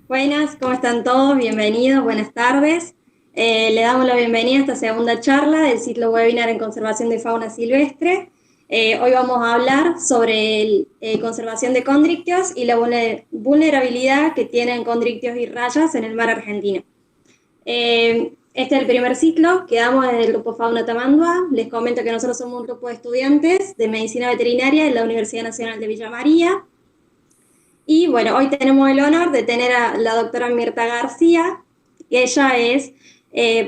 Buenas, ¿cómo están todos? Bienvenidos, buenas tardes. Le damos la bienvenida a esta segunda charla del ciclo webinar en conservación de fauna silvestre. Hoy vamos a hablar sobre conservación de condrictios y la vulnerabilidad que tienen condrictios y rayas en el mar argentino. Este es el primer ciclo que damos desde el Grupo Fauna Tamandua. Les comento que nosotros somos un grupo de estudiantes de Medicina Veterinaria de la Universidad Nacional de Villa María. Y bueno, hoy tenemos el honor de tener a la doctora Mirta García. Ella es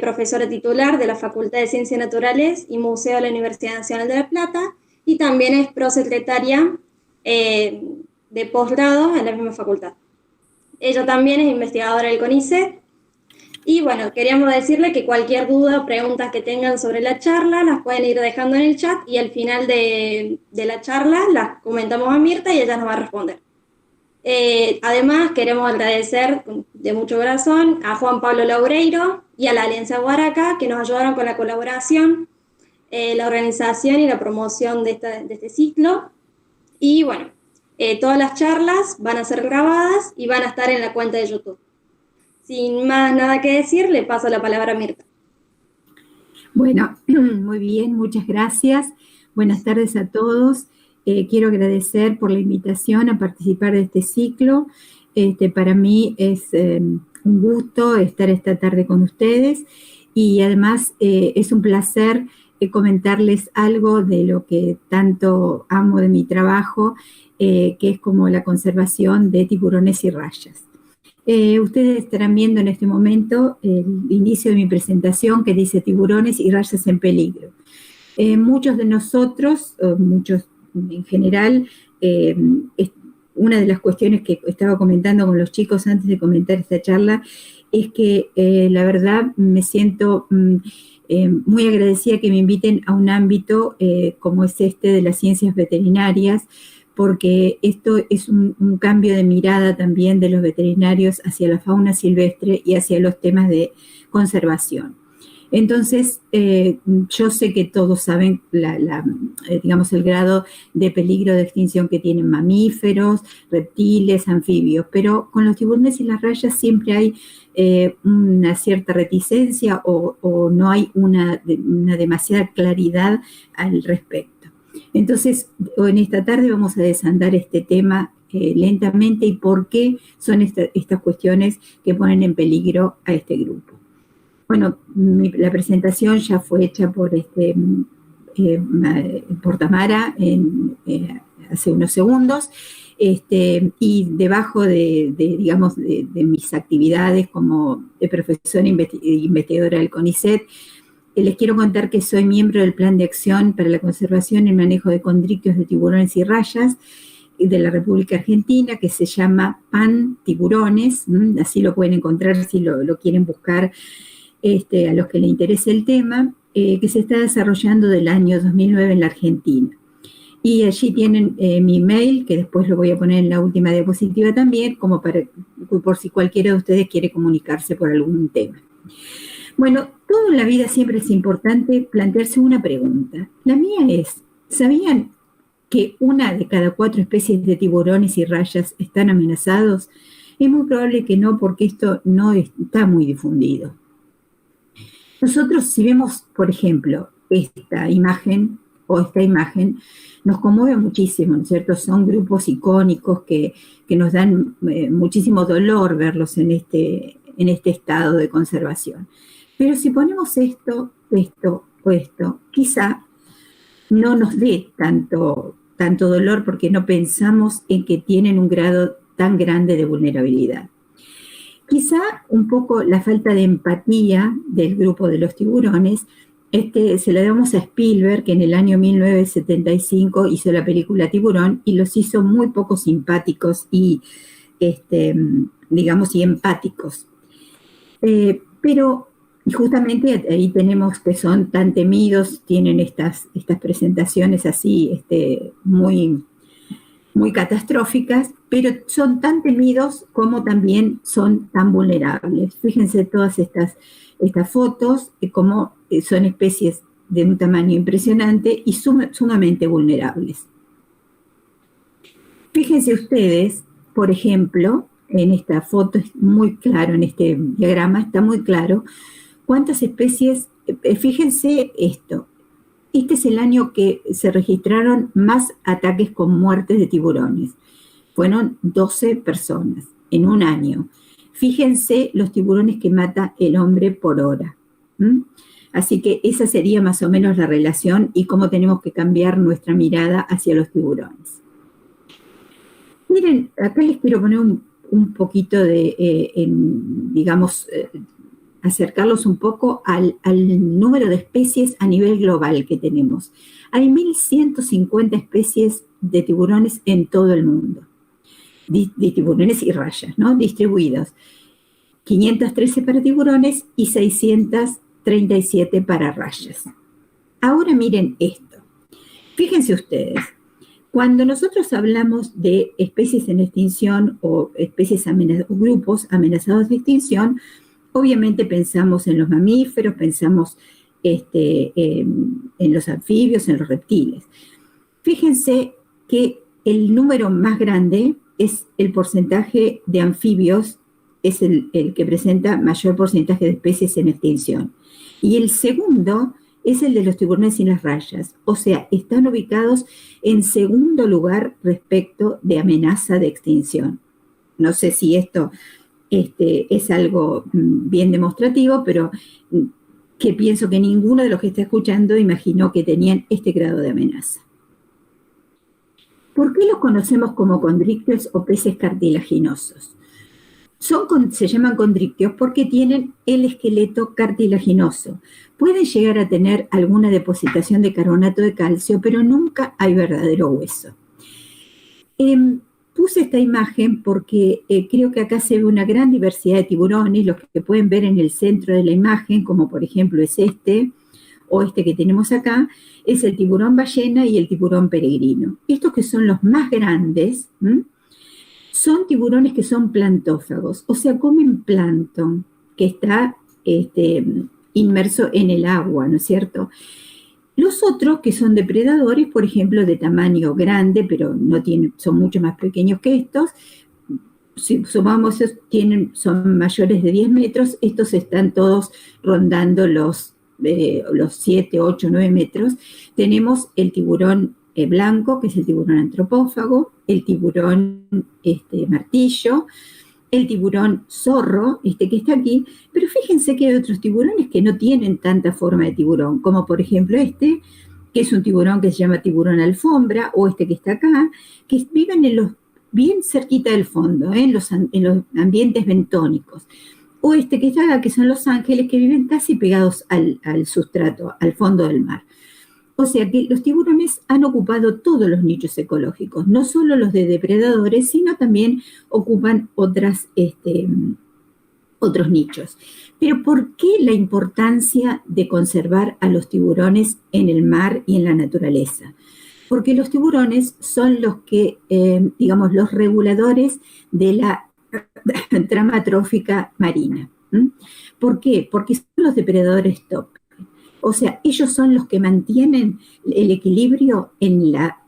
profesora titular de la Facultad de Ciencias Naturales y Museo de la Universidad Nacional de La Plata y también es prosecretaria de posgrado en la misma facultad. Ella también es investigadora del CONICET. Y bueno, queríamos decirle que cualquier duda o preguntas que tengan sobre la charla las pueden ir dejando en el chat y al final de la charla las comentamos a Mirta y ella nos va a responder. Además, queremos agradecer de mucho corazón a Juan Pablo Laureiro y a la Alianza Guaraca que nos ayudaron con la colaboración, la organización y la promoción de este ciclo. Y bueno, todas las charlas van a ser grabadas y van a estar en la cuenta de YouTube. Sin más nada que decir, le paso la palabra a Mirta. Bueno, muy bien, muchas gracias. Buenas tardes a todos. Quiero agradecer por la invitación a participar de este ciclo. Para mí es un gusto estar esta tarde con ustedes y además es un placer comentarles algo de lo que tanto amo de mi trabajo, que es como la conservación de tiburones y rayas. Ustedes estarán viendo en este momento el inicio de mi presentación que dice tiburones y rayas en peligro. Muchos de nosotros, muchos en general, una de las cuestiones que estaba comentando con los chicos antes de comentar esta charla es que la verdad me siento muy agradecida que me inviten a un ámbito como es este de las ciencias veterinarias, porque esto es un cambio de mirada también de los veterinarios hacia la fauna silvestre y hacia los temas de conservación. Entonces, yo sé que todos saben, digamos, el grado de peligro de extinción que tienen mamíferos, reptiles, anfibios, pero con los tiburones y las rayas siempre hay una cierta reticencia o no hay una demasiada claridad al respecto. Entonces, en esta tarde vamos a desandar este tema lentamente y por qué son estas cuestiones que ponen en peligro a este grupo. Bueno, la presentación ya fue hecha por Tamara hace unos segundos, y debajo digamos, de mis actividades como de profesora investigadora del CONICET, les quiero contar que soy miembro del Plan de Acción para la Conservación y Manejo de Condrictios de Tiburones y Rayas de la República Argentina, que se llama PAN Tiburones, así lo pueden encontrar si lo quieren buscar a los que les interese el tema, que se está desarrollando del año 2009 en la Argentina. Y allí tienen mi email, que después lo voy a poner en la última diapositiva también, como por si cualquiera de ustedes quiere comunicarse por algún tema. Bueno, todo en la vida siempre es importante plantearse una pregunta. La mía es, ¿sabían que 1 de cada 4 especies de tiburones y rayas están amenazados? Es muy probable que no, porque esto no está muy difundido. Nosotros, si vemos, por ejemplo, esta imagen, nos conmueve muchísimo, ¿no es cierto? Son grupos icónicos que nos dan muchísimo dolor verlos en este estado de conservación. Pero si ponemos esto o esto, quizá no nos dé tanto dolor porque no pensamos en que tienen un grado tan grande de vulnerabilidad. Quizá un poco la falta de empatía del grupo de los tiburones se la debemos a Spielberg, que en el año 1975 hizo la película Tiburón y los hizo muy poco simpáticos y, digamos, y empáticos. Pero justamente ahí tenemos que son tan temidos, tienen estas presentaciones así muy catastróficas, pero son tan temidos como también son tan vulnerables. Fíjense todas estas fotos, como son especies de un tamaño impresionante y sumamente vulnerables. Fíjense ustedes, por ejemplo, en esta foto es muy claro, en este diagrama está muy claro cuántas especies, fíjense esto, este es el año que se registraron más ataques con muertes de tiburones. Fueron 12 personas en un año. Fíjense los tiburones que mata el hombre por hora. Así que esa sería más o menos la relación y cómo tenemos que cambiar nuestra mirada hacia los tiburones. Miren, acá les quiero poner un poquito de, digamos, acercarlos un poco al número de especies a nivel global que tenemos. Hay 1.150 especies de tiburones en todo el mundo, de tiburones y rayas, ¿no? Distribuidos. 513 para tiburones y 637 para rayas. Ahora miren esto. Fíjense ustedes, cuando nosotros hablamos de especies en extinción o especies o grupos amenazados de extinción, obviamente pensamos en los mamíferos, pensamos en los anfibios, en los reptiles. Fíjense que el número más grande es el porcentaje de anfibios, es el que presenta mayor porcentaje de especies en extinción. Y el segundo es el de los tiburones sin las rayas, o sea, están ubicados en segundo lugar respecto de amenaza de extinción. No sé si esto es algo bien demostrativo, pero que pienso que ninguno de los que está escuchando imaginó que tenían este grado de amenaza. ¿Por qué los conocemos como condrictios o peces cartilaginosos? Se llaman condrictios porque tienen el esqueleto cartilaginoso. Pueden llegar a tener alguna depositación de carbonato de calcio, pero nunca hay verdadero hueso. Puse esta imagen porque creo que acá se ve una gran diversidad de tiburones, los que pueden ver en el centro de la imagen, como por ejemplo es este, o este que tenemos acá, es el tiburón ballena y el tiburón peregrino. Estos que son los más grandes, son tiburones que son plantófagos, o sea, comen plancton, que está inmerso en el agua, ¿no es cierto? Los otros, que son depredadores, por ejemplo, de tamaño grande, pero son mucho más pequeños que estos, si sumamos, son mayores de 10 metros, estos están todos rondando los 7, 8, 9 metros. Tenemos el tiburón blanco, que es el tiburón antropófago, el tiburón martillo, el tiburón zorro, que está aquí, pero fíjense que hay otros tiburones que no tienen tanta forma de tiburón, como por ejemplo que es un tiburón que se llama tiburón alfombra, o que está acá, que viven bien cerquita del fondo, en los ambientes bentónicos, o que está acá, que son los ángeles, que viven casi pegados al sustrato, al fondo del mar. O sea que los tiburones han ocupado todos los nichos ecológicos, no solo los de depredadores, sino también ocupan otros nichos. Pero ¿por qué la importancia de conservar a los tiburones en el mar y en la naturaleza? Porque los tiburones son los que, los reguladores de la trama trófica marina. ¿Por qué? Porque son los depredadores top. O sea, ellos son los que mantienen el equilibrio en la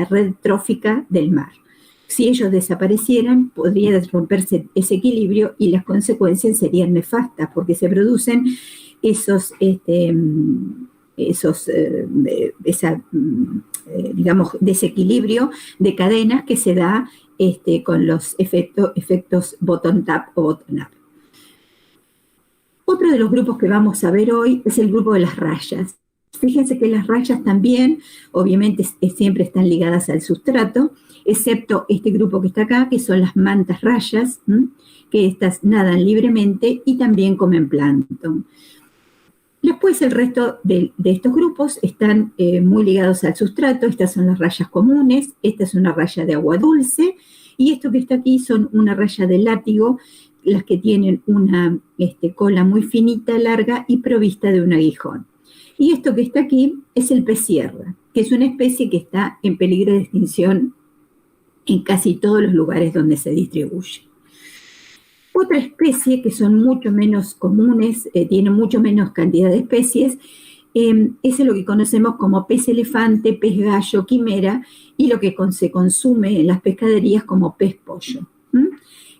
red trófica del mar. Si ellos desaparecieran, podría romperse ese equilibrio y las consecuencias serían nefastas, porque se producen desequilibrio de cadenas que se da con los efectos bottom-up o bottom-up. Otro de los grupos que vamos a ver hoy es el grupo de las rayas. Fíjense que las rayas también, obviamente, siempre están ligadas al sustrato, excepto este grupo que está acá, que son las mantas rayas, que estas nadan libremente y también comen plancton. Después el resto de estos grupos están muy ligados al sustrato. Estas son las rayas comunes, esta es una raya de agua dulce, y esto que está aquí son una raya de látigo, las que tienen una cola muy finita, larga y provista de un aguijón. Y esto que está aquí es el pez sierra, que es una especie que está en peligro de extinción en casi todos los lugares donde se distribuye. Otra especie que son mucho menos comunes, tiene mucho menos cantidad de especies, es lo que conocemos como pez elefante, pez gallo, quimera, y lo que se consume en las pescaderías como pez pollo.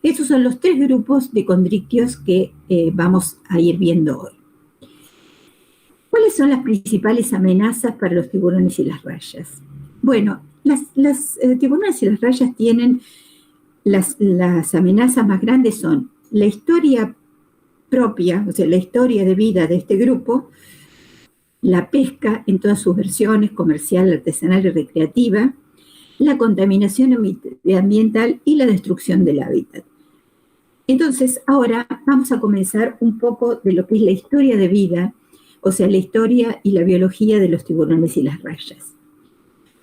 Esos son los 3 grupos de condrictios que vamos a ir viendo hoy. ¿Cuáles son las principales amenazas para los tiburones y las rayas? Bueno, las tiburones y las rayas tienen las amenazas más grandes son la historia propia, o sea, la historia de vida de este grupo, la pesca en todas sus versiones, comercial, artesanal y recreativa, la contaminación ambiental y la destrucción del hábitat. Entonces, ahora vamos a comenzar un poco de lo que es la historia de vida, o sea, la historia y la biología de los tiburones y las rayas.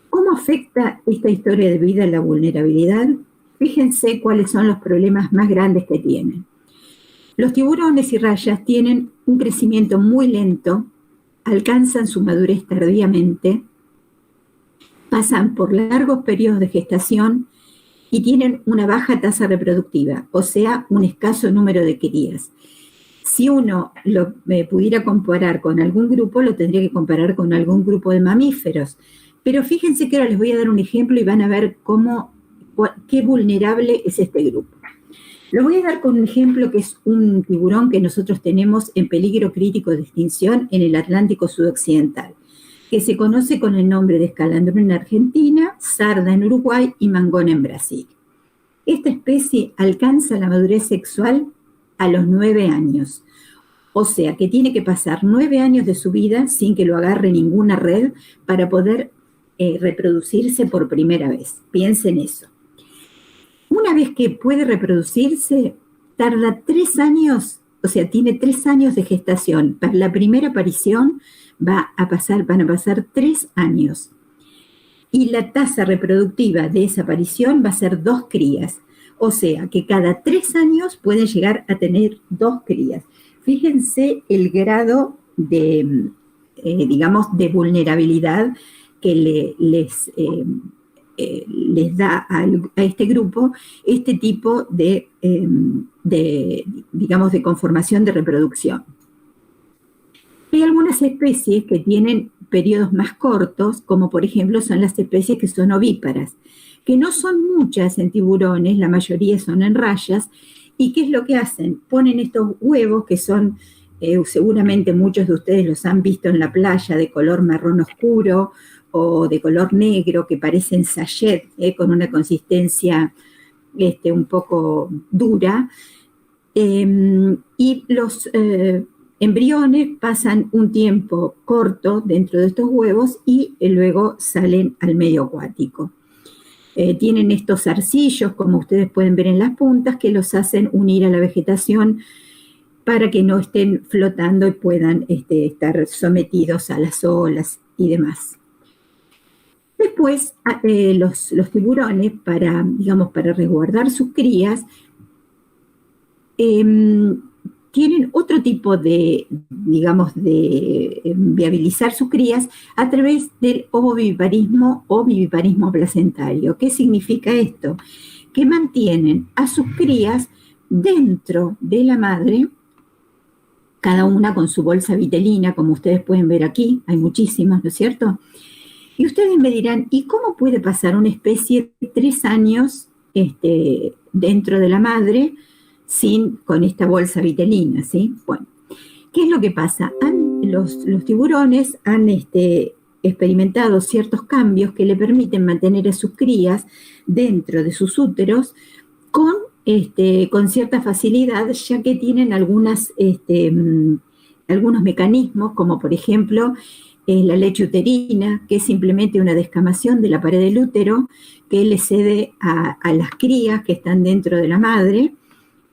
¿Cómo afecta esta historia de vida la vulnerabilidad? Fíjense cuáles son los problemas más grandes que tienen. Los tiburones y rayas tienen un crecimiento muy lento, alcanzan su madurez tardíamente, pasan por largos periodos de gestación y tienen una baja tasa reproductiva, o sea, un escaso número de crías. Si uno lo pudiera comparar con algún grupo, lo tendría que comparar con algún grupo de mamíferos. Pero fíjense que ahora les voy a dar un ejemplo y van a ver qué vulnerable es este grupo. Lo voy a dar con un ejemplo que es un tiburón que nosotros tenemos en peligro crítico de extinción en el Atlántico sudoccidental, que se conoce con el nombre de escalandro en Argentina, sarda en Uruguay y mangona en Brasil. Esta especie alcanza la madurez sexual a los 9 años. O sea, que tiene que pasar 9 años de su vida sin que lo agarre ninguna red para poder reproducirse por primera vez. Piensen eso. Una vez que puede reproducirse, tarda 3 años, o sea, tiene 3 años de gestación. Para la primera aparición van a pasar 3 años. Y la tasa reproductiva de esa aparición va a ser 2 crías. O sea, que cada 3 años pueden llegar a tener 2 crías. Fíjense el grado de, de vulnerabilidad que les da a este grupo este tipo de conformación de reproducción. Hay algunas especies que tienen periodos más cortos, como por ejemplo son las especies que son ovíparas, que no son muchas en tiburones, la mayoría son en rayas. ¿Y qué es lo que hacen? Ponen estos huevos que son, seguramente muchos de ustedes los han visto en la playa, de color marrón oscuro o de color negro, que parecen sachet, con una consistencia un poco dura. Y los embriones pasan un tiempo corto dentro de estos huevos y luego salen al medio acuático. Tienen estos zarcillos, como ustedes pueden ver en las puntas, que los hacen unir a la vegetación para que no estén flotando y puedan estar sometidos a las olas y demás. Después, los tiburones, para resguardar sus crías, tienen otro tipo de viabilizar sus crías a través del ovoviviparismo o viviparismo placentario. ¿Qué significa esto? Que mantienen a sus crías dentro de la madre, cada una con su bolsa vitelina, como ustedes pueden ver aquí, hay muchísimas, ¿no es cierto? Y ustedes me dirán, ¿y cómo puede pasar una especie de 3 años dentro de la madre con esta bolsa vitelina, ¿sí? Bueno, ¿qué es lo que pasa? Los tiburones han experimentado ciertos cambios que le permiten mantener a sus crías dentro de sus úteros con cierta facilidad, ya que tienen algunos mecanismos, como por ejemplo la leche uterina, que es simplemente una descamación de la pared del útero que le cede a las crías que están dentro de la madre,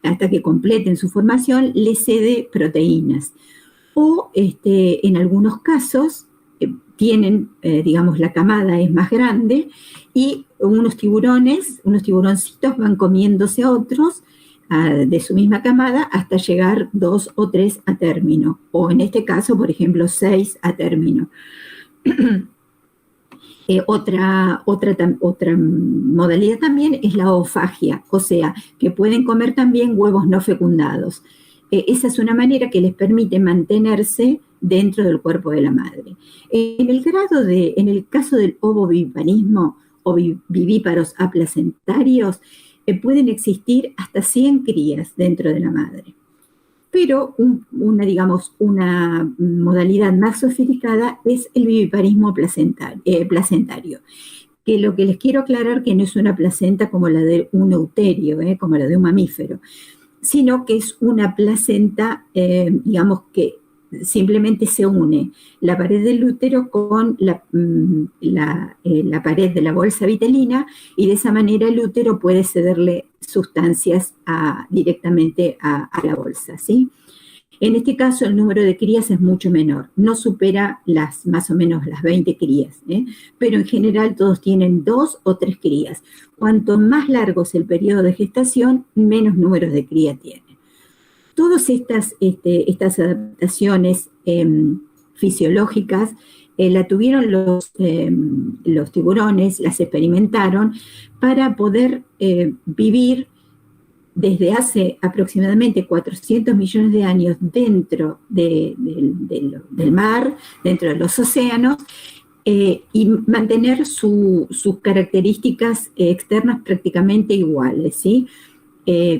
hasta que completen su formación, le cede proteínas. O en algunos casos tienen, la camada es más grande y unos tiburoncitos van comiéndose a otros de su misma camada hasta llegar 2 o 3 a término. O en este caso, por ejemplo, 6 a término. Otra modalidad también es la oofagia, o sea, que pueden comer también huevos no fecundados. Esa es una manera que les permite mantenerse dentro del cuerpo de la madre. En el caso del ovoviviparismo o vivíparos aplacentarios, pueden existir hasta 100 crías dentro de la madre. Pero una modalidad más sofisticada es el viviparismo placentario, que lo que les quiero aclarar que no es una placenta como la de un euterio, como la de un mamífero, sino que es una placenta, que simplemente se une la pared del útero con la pared de la bolsa vitelina, y de esa manera el útero puede cederle sustancias directamente a la bolsa, ¿sí? En este caso el número de crías es mucho menor, no supera más o menos las 20 crías, pero en general todos tienen 2 o 3 crías. Cuanto más largo es el periodo de gestación, menos números de cría tienen. Todas estas adaptaciones fisiológicas la tuvieron los tiburones, las experimentaron para poder vivir desde hace aproximadamente 400 millones de años dentro del mar, dentro de los océanos, y mantener sus características externas prácticamente iguales, ¿sí?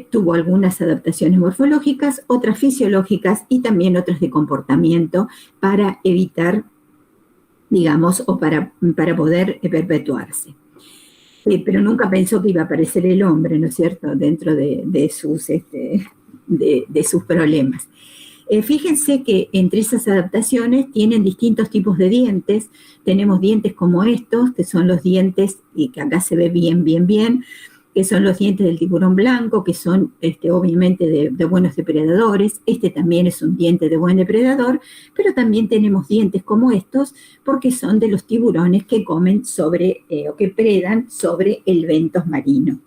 Tuvo algunas adaptaciones morfológicas, otras fisiológicas y también otras de comportamiento para evitar, digamos, o para poder perpetuarse. Pero nunca pensó que iba a aparecer el hombre, ¿no es cierto?, dentro de sus problemas. Fíjense que entre esas adaptaciones tienen distintos tipos de dientes. Tenemos dientes como estos, que son los dientes, y que acá se ve bien, que son los dientes del tiburón blanco, que son obviamente de buenos depredadores. Este también es un diente de buen depredador, pero también tenemos dientes como estos, porque son de los tiburones que comen o que predan sobre el bentos marino.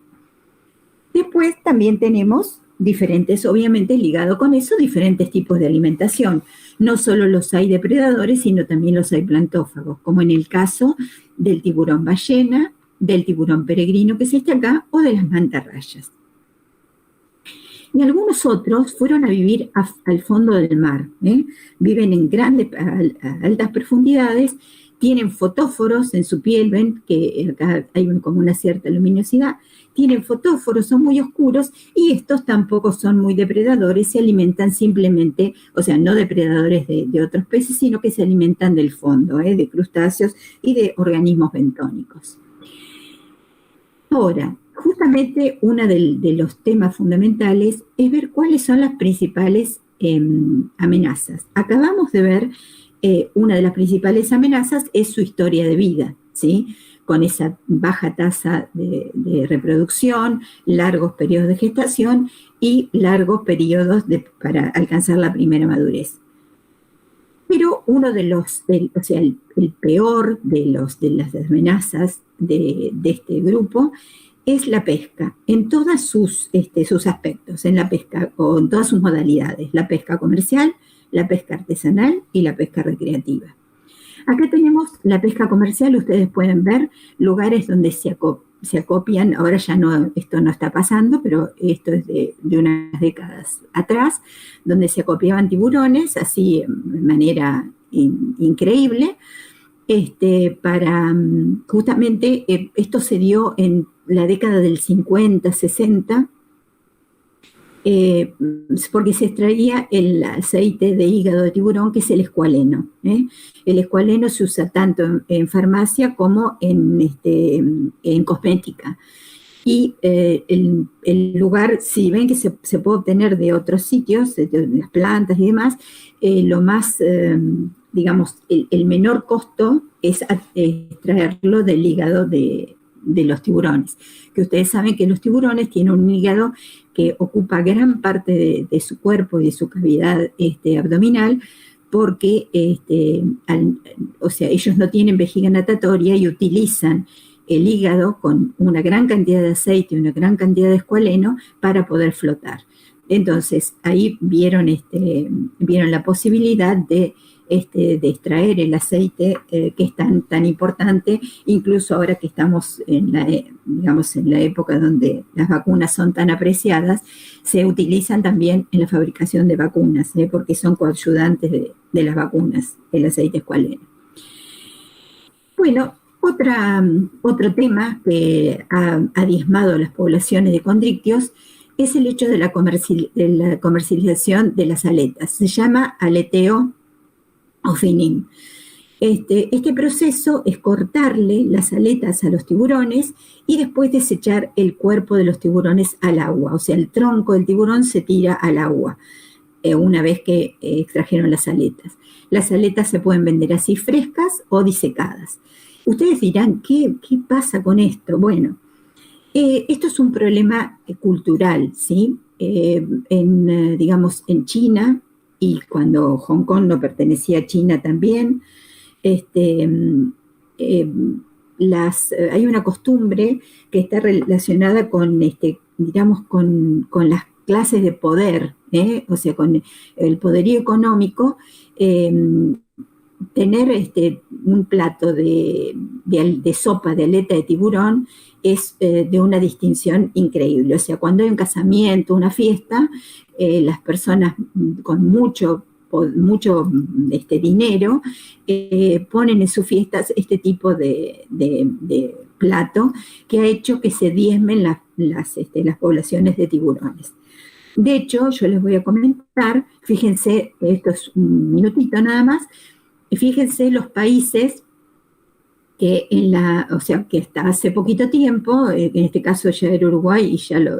Después también tenemos diferentes, obviamente ligado con eso, diferentes tipos de alimentación. No solo los hay depredadores, sino también los hay plantófagos, como en el caso del tiburón ballena, del tiburón peregrino, que es este acá, o de las mantarrayas. Y algunos otros fueron a vivir al fondo del mar, viven en a altas profundidades, tienen fotóforos en su piel, ven que acá hay como una cierta luminosidad, tienen fotóforos, son muy oscuros, y estos tampoco son muy depredadores, se alimentan simplemente, o sea, no depredadores de otros peces, sino que se alimentan del fondo, de crustáceos y de organismos bentónicos. Ahora, justamente uno de los temas fundamentales es ver cuáles son las principales amenazas. Acabamos de ver una de las principales amenazas es su historia de vida, ¿sí? Con esa baja tasa de reproducción, largos periodos de gestación y largos periodos para alcanzar la primera madurez. Pero uno el peor de las amenazas de este grupo es la pesca, en todos sus aspectos, en la pesca, o en todas sus modalidades, la pesca comercial, la pesca artesanal y la pesca recreativa. Acá tenemos la pesca comercial, ustedes pueden ver lugares donde se acopian, ahora ya no, esto no está pasando, pero esto es de unas décadas atrás, donde se acopiaban tiburones, así de manera increíble, justamente esto se dio en la década del 50, 60, porque se extraía el aceite de hígado de tiburón, que es el escualeno. El escualeno se usa tanto en farmacia como en cosmética. Y el lugar, si ven que se puede obtener de otros sitios, de las plantas y demás, lo más, el menor costo es extraerlo del hígado de los tiburones. Que ustedes saben que los tiburones tienen un hígado que ocupa gran parte de su cuerpo y de su cavidad abdominal, porque ellos no tienen vejiga natatoria y utilizan el hígado con una gran cantidad de aceite y una gran cantidad de escualeno para poder flotar. Entonces, ahí vieron la posibilidad de extraer el aceite que es tan importante, incluso ahora que estamos en la época donde las vacunas son tan apreciadas, se utilizan también en la fabricación de vacunas, porque son coayudantes de las vacunas, el aceite escualeno. Bueno, Otro tema que ha diezmado a las poblaciones de condrictios es el hecho de la comercialización de las aletas. Se llama aleteo o finning. Este proceso es cortarle las aletas a los tiburones y después desechar el cuerpo de los tiburones al agua. O sea, el tronco del tiburón se tira al agua una vez que extrajeron las aletas. Las aletas se pueden vender así frescas o disecadas. Ustedes dirán, ¿qué pasa con esto? Bueno, esto es un problema cultural, ¿sí? Digamos, en China, y cuando Hong Kong no pertenecía a China también, hay una costumbre que está relacionada con, digamos, con las clases de poder, o sea, con el poderío económico. Tener un plato de sopa de aleta de tiburón es de una distinción increíble. O sea, cuando hay un casamiento, una fiesta, las personas con mucho dinero ponen en sus fiestas este tipo de plato que ha hecho que se diezmen las poblaciones de tiburones. De hecho, yo les voy a comentar, fíjense, esto es un minutito nada más, fíjense los países que que hasta hace poquito tiempo, en este caso ya era Uruguay y ya lo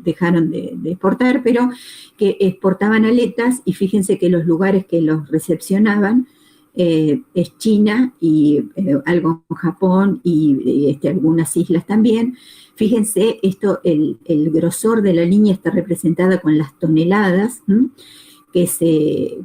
dejaron de exportar, pero que exportaban aletas, y fíjense que los lugares que los recepcionaban es China y algo en Japón y algunas islas también. Fíjense, el grosor de la línea está representada con las toneladas que se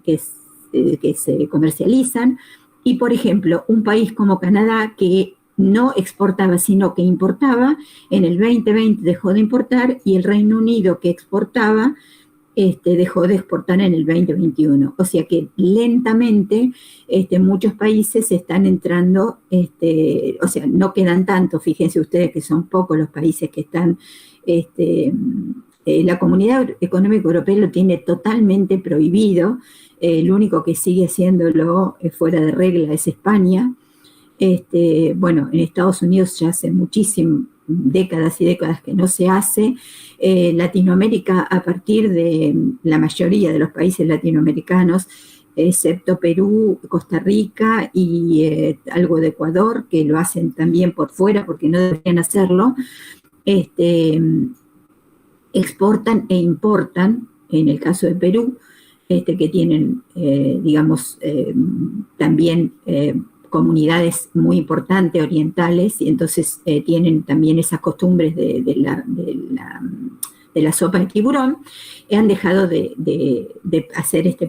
comercializan. Y, por ejemplo, un país como Canadá, que no exportaba, sino que importaba, en el 2020 dejó de importar, y el Reino Unido, que exportaba, dejó de exportar en el 2021. O sea que lentamente muchos países están entrando, o sea, no quedan tanto, fíjense ustedes que son pocos los países que están, la Comunidad Económica Europea lo tiene totalmente prohibido. El único que sigue haciéndolo fuera de regla es España. Bueno, en Estados Unidos ya hace muchísimas décadas y décadas que no se hace. Latinoamérica, a partir de la mayoría de los países latinoamericanos, excepto Perú, Costa Rica y algo de Ecuador, que lo hacen también por fuera porque no deberían hacerlo, exportan e importan, en el caso de Perú, que tienen, digamos, también comunidades muy importantes, orientales, y entonces tienen también esas costumbres de la sopa de tiburón, han dejado de hacer esta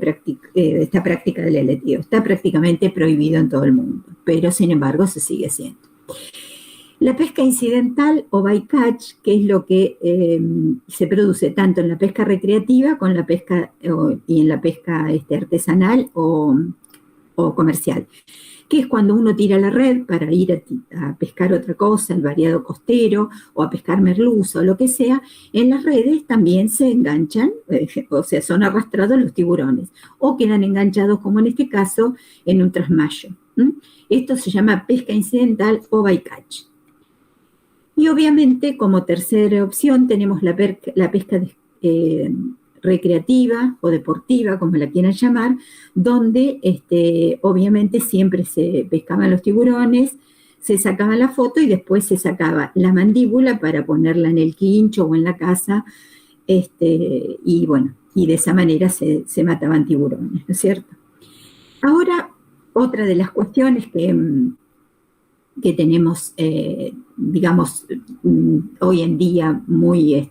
práctica del aleteo. Está prácticamente prohibido en todo el mundo, pero sin embargo se sigue haciendo. La pesca incidental o bycatch, que es lo que se produce tanto en la pesca recreativa con la pesca, y en la pesca artesanal o comercial, que es cuando uno tira la red para ir a pescar otra cosa, el variado costero, o a pescar merluza o lo que sea. En las redes también se enganchan, o sea, son arrastrados los tiburones, o quedan enganchados, como en este caso, en un trasmayo. Esto se llama pesca incidental o bycatch. Y obviamente, como tercera opción, tenemos la pesca recreativa o deportiva, como la quieran llamar, donde obviamente siempre se pescaban los tiburones, se sacaba la foto y después se sacaba la mandíbula para ponerla en el quincho o en la casa, y bueno, y de esa manera se mataban tiburones, ¿no es cierto? Ahora, otra de las cuestiones que tenemos, digamos, hoy en día muy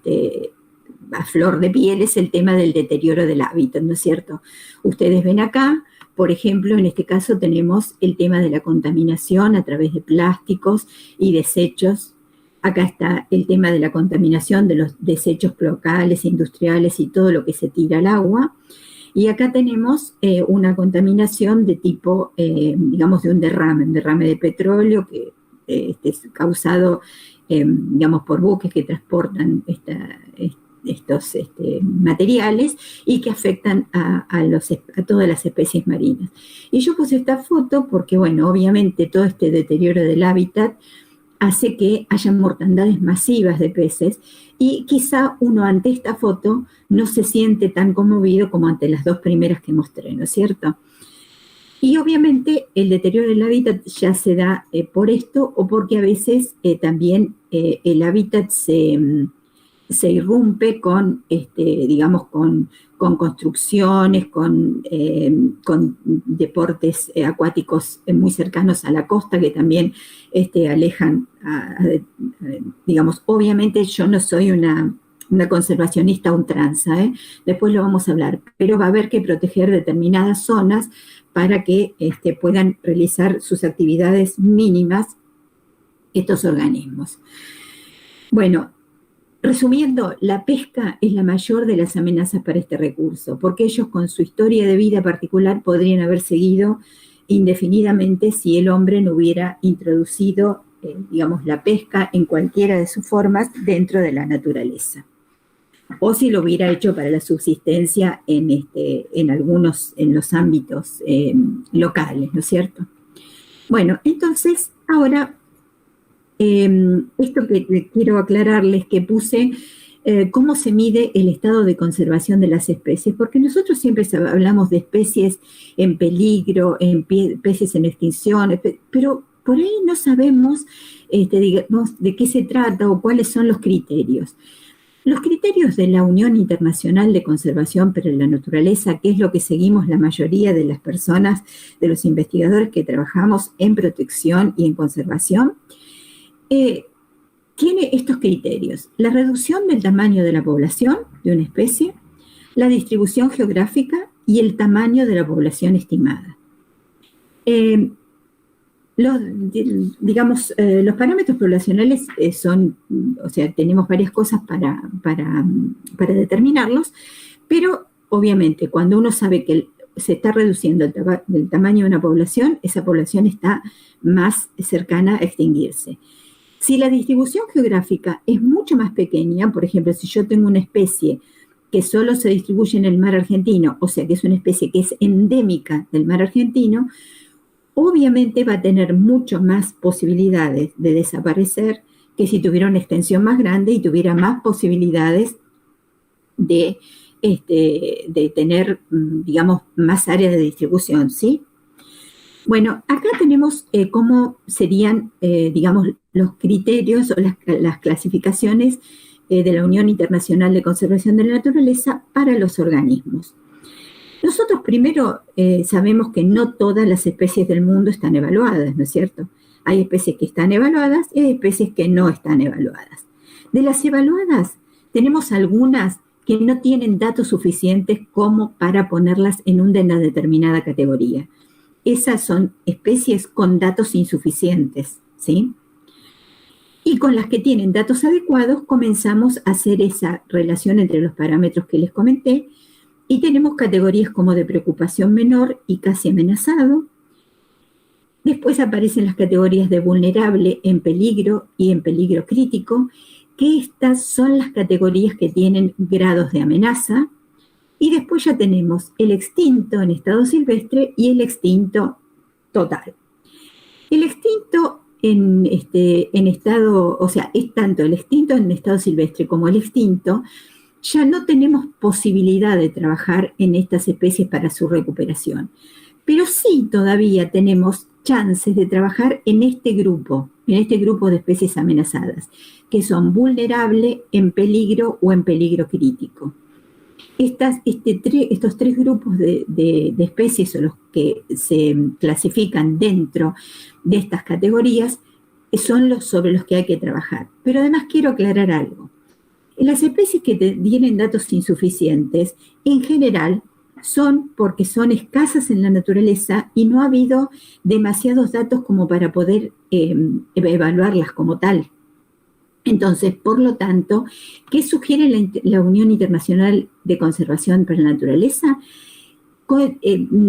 a flor de piel es el tema del deterioro del hábitat, ¿no es cierto? Ustedes ven acá, por ejemplo, en este caso tenemos el tema de la contaminación a través de plásticos y desechos. Acá está el tema de la contaminación de los desechos locales, industriales y todo lo que se tira al agua. Y acá tenemos una contaminación de tipo, digamos, de un derrame de petróleo que es causado, digamos, por buques que transportan estos materiales y que afectan a todas las especies marinas. Y yo puse esta foto porque, bueno, obviamente todo este deterioro del hábitat hace que haya mortandades masivas de peces y quizá uno ante esta foto no se siente tan conmovido como ante las dos primeras que mostré, ¿no es cierto? Y obviamente el deterioro del hábitat ya se da por esto o porque a veces también el hábitat se irrumpe con, digamos, con construcciones, con deportes acuáticos muy cercanos a la costa que también alejan, digamos, obviamente yo no soy una conservacionista a ultranza, después lo vamos a hablar, pero va a haber que proteger determinadas zonas para que puedan realizar sus actividades mínimas estos organismos. Bueno, resumiendo, la pesca es la mayor de las amenazas para este recurso, porque ellos con su historia de vida particular podrían haber seguido indefinidamente si el hombre no hubiera introducido, digamos, la pesca en cualquiera de sus formas dentro de la naturaleza. O si lo hubiera hecho para la subsistencia en los ámbitos locales, ¿no es cierto? Bueno, entonces, ahora, esto que quiero aclararles que puse, cómo se mide el estado de conservación de las especies, porque nosotros siempre hablamos de especies en peligro, especies en extinción, pero por ahí no sabemos, digamos, de qué se trata o cuáles son los criterios. Los criterios de la Unión Internacional de Conservación para la Naturaleza, que es lo que seguimos la mayoría de las personas, de los investigadores que trabajamos en protección y en conservación, tiene estos criterios: la reducción del tamaño de la población de una especie, la distribución geográfica y el tamaño de la población estimada. Los parámetros poblacionales son, o sea, tenemos varias cosas para determinarlos, pero obviamente cuando uno sabe que se está reduciendo el tamaño de una población, esa población está más cercana a extinguirse. Si la distribución geográfica es mucho más pequeña, por ejemplo, si yo tengo una especie que solo se distribuye en el mar argentino, o sea que es una especie que es endémica del mar argentino, obviamente va a tener mucho más posibilidades de desaparecer que si tuviera una extensión más grande y tuviera más posibilidades de tener, digamos, más áreas de distribución, ¿sí? Bueno, acá tenemos cómo serían, digamos, los criterios o las clasificaciones de la Unión Internacional de Conservación de la Naturaleza para los organismos. Nosotros primero sabemos que no todas las especies del mundo están evaluadas, ¿no es cierto? Hay especies que están evaluadas y hay especies que no están evaluadas. De las evaluadas, tenemos algunas que no tienen datos suficientes como para ponerlas en una determinada categoría. Esas son especies con datos insuficientes, ¿sí? Y con las que tienen datos adecuados comenzamos a hacer esa relación entre los parámetros que les comenté y tenemos categorías como de preocupación menor y casi amenazado. Después aparecen las categorías de vulnerable, en peligro y en peligro crítico, que estas son las categorías que tienen grados de amenaza. Y después ya tenemos el extinto en estado silvestre y el extinto total. El extinto en estado, o sea, es tanto el extinto en estado silvestre como el extinto, ya no tenemos posibilidad de trabajar en estas especies para su recuperación. Pero sí todavía tenemos chances de trabajar en este grupo de especies amenazadas, que son vulnerable, en peligro o en peligro crítico. Estos tres grupos de especies son los que se clasifican dentro de estas categorías, son los sobre los que hay que trabajar. Pero además quiero aclarar algo. Las especies que tienen datos insuficientes, en general, son porque son escasas en la naturaleza y no ha habido demasiados datos como para poder evaluarlas como tal. Entonces, por lo tanto, ¿qué sugiere la Unión Internacional de Conservación para la Naturaleza?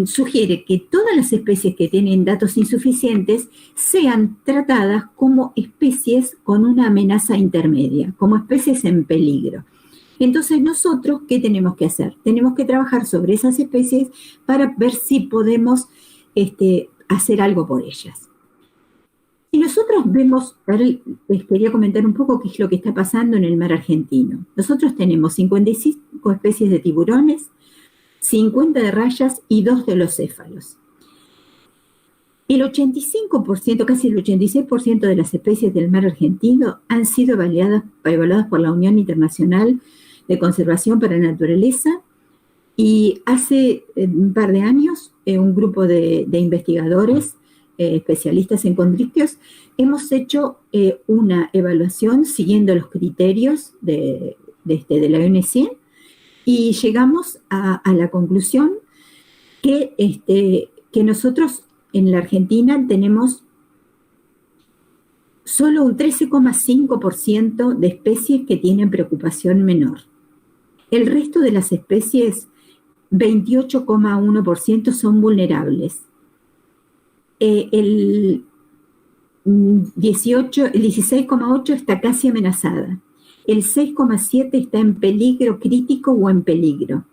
Sugiere que todas las especies que tienen datos insuficientes sean tratadas como especies con una amenaza intermedia, como especies en peligro. Entonces nosotros, ¿qué tenemos que hacer? Tenemos que trabajar sobre esas especies para ver si podemos hacer algo por ellas. Si nosotros vemos, les quería comentar un poco qué es lo que está pasando en el mar argentino. Nosotros tenemos 55 especies de tiburones, 50 de rayas y 2 de los céfalos. El 85%, casi el 86% de las especies del mar argentino han sido evaluadas por la Unión Internacional de Conservación para la Naturaleza, y hace un par de años un grupo de investigadores especialistas en condrictios hemos hecho una evaluación siguiendo los criterios de la ONC, y llegamos a la conclusión que nosotros en la Argentina tenemos solo un 13,5% de especies que tienen preocupación menor. El resto de las especies, 28,1%, son vulnerables. El 16,8% está casi amenazada. El 6,7% está en peligro crítico o en peligro.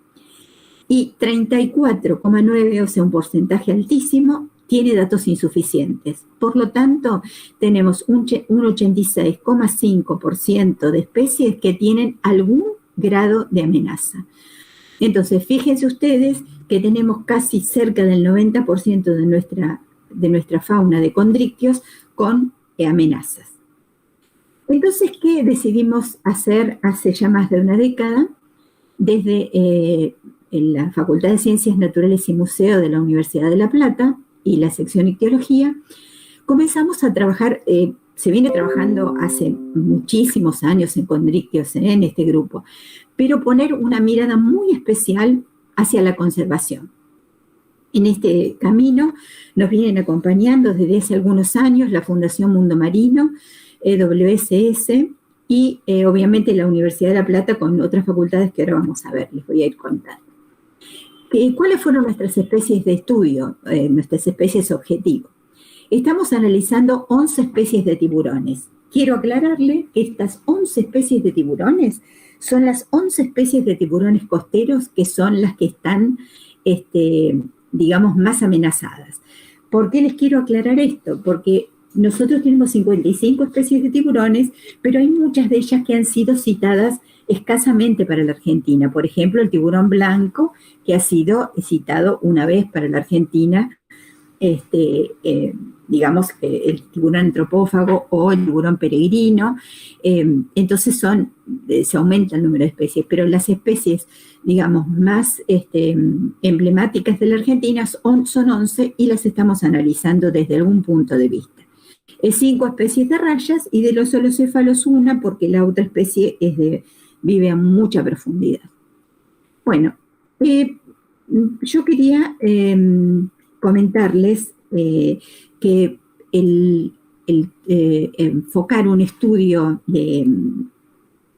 Y 34,9%, o sea, un porcentaje altísimo, tiene datos insuficientes. Por lo tanto, tenemos un 86,5% de especies que tienen algún grado de amenaza. Entonces, fíjense ustedes que tenemos casi cerca del 90% de nuestra fauna de condrictios con amenazas. Entonces, ¿qué decidimos hacer hace ya más de una década? Desde la Facultad de Ciencias Naturales y Museo de la Universidad de La Plata y la sección Ictiología, comenzamos a trabajar, se viene trabajando hace muchísimos años en condrictios en este grupo, pero poner una mirada muy especial hacia la conservación. En este camino nos vienen acompañando desde hace algunos años la Fundación Mundo Marino, WSS y obviamente la Universidad de La Plata con otras facultades que ahora vamos a ver, les voy a ir contando. ¿Cuáles fueron nuestras especies de estudio, nuestras especies objetivo? Estamos analizando 11 especies de tiburones. Quiero aclararle que estas 11 especies de tiburones son las 11 especies de tiburones costeros que son las que están, digamos, más amenazadas. ¿Por qué les quiero aclarar esto? Porque nosotros tenemos 55 especies de tiburones, pero hay muchas de ellas que han sido citadas escasamente para la Argentina. Por ejemplo, el tiburón blanco, que ha sido citado una vez para la Argentina, digamos, el tiburón antropófago o el tiburón peregrino. Entonces se aumenta el número de especies, pero las especies, digamos, más emblemáticas de la Argentina son 11 y las estamos analizando desde algún punto de vista. 5 especies de rayas y de los holocéfalos una, porque la otra especie vive a mucha profundidad. Bueno, yo quería comentarles que enfocar un estudio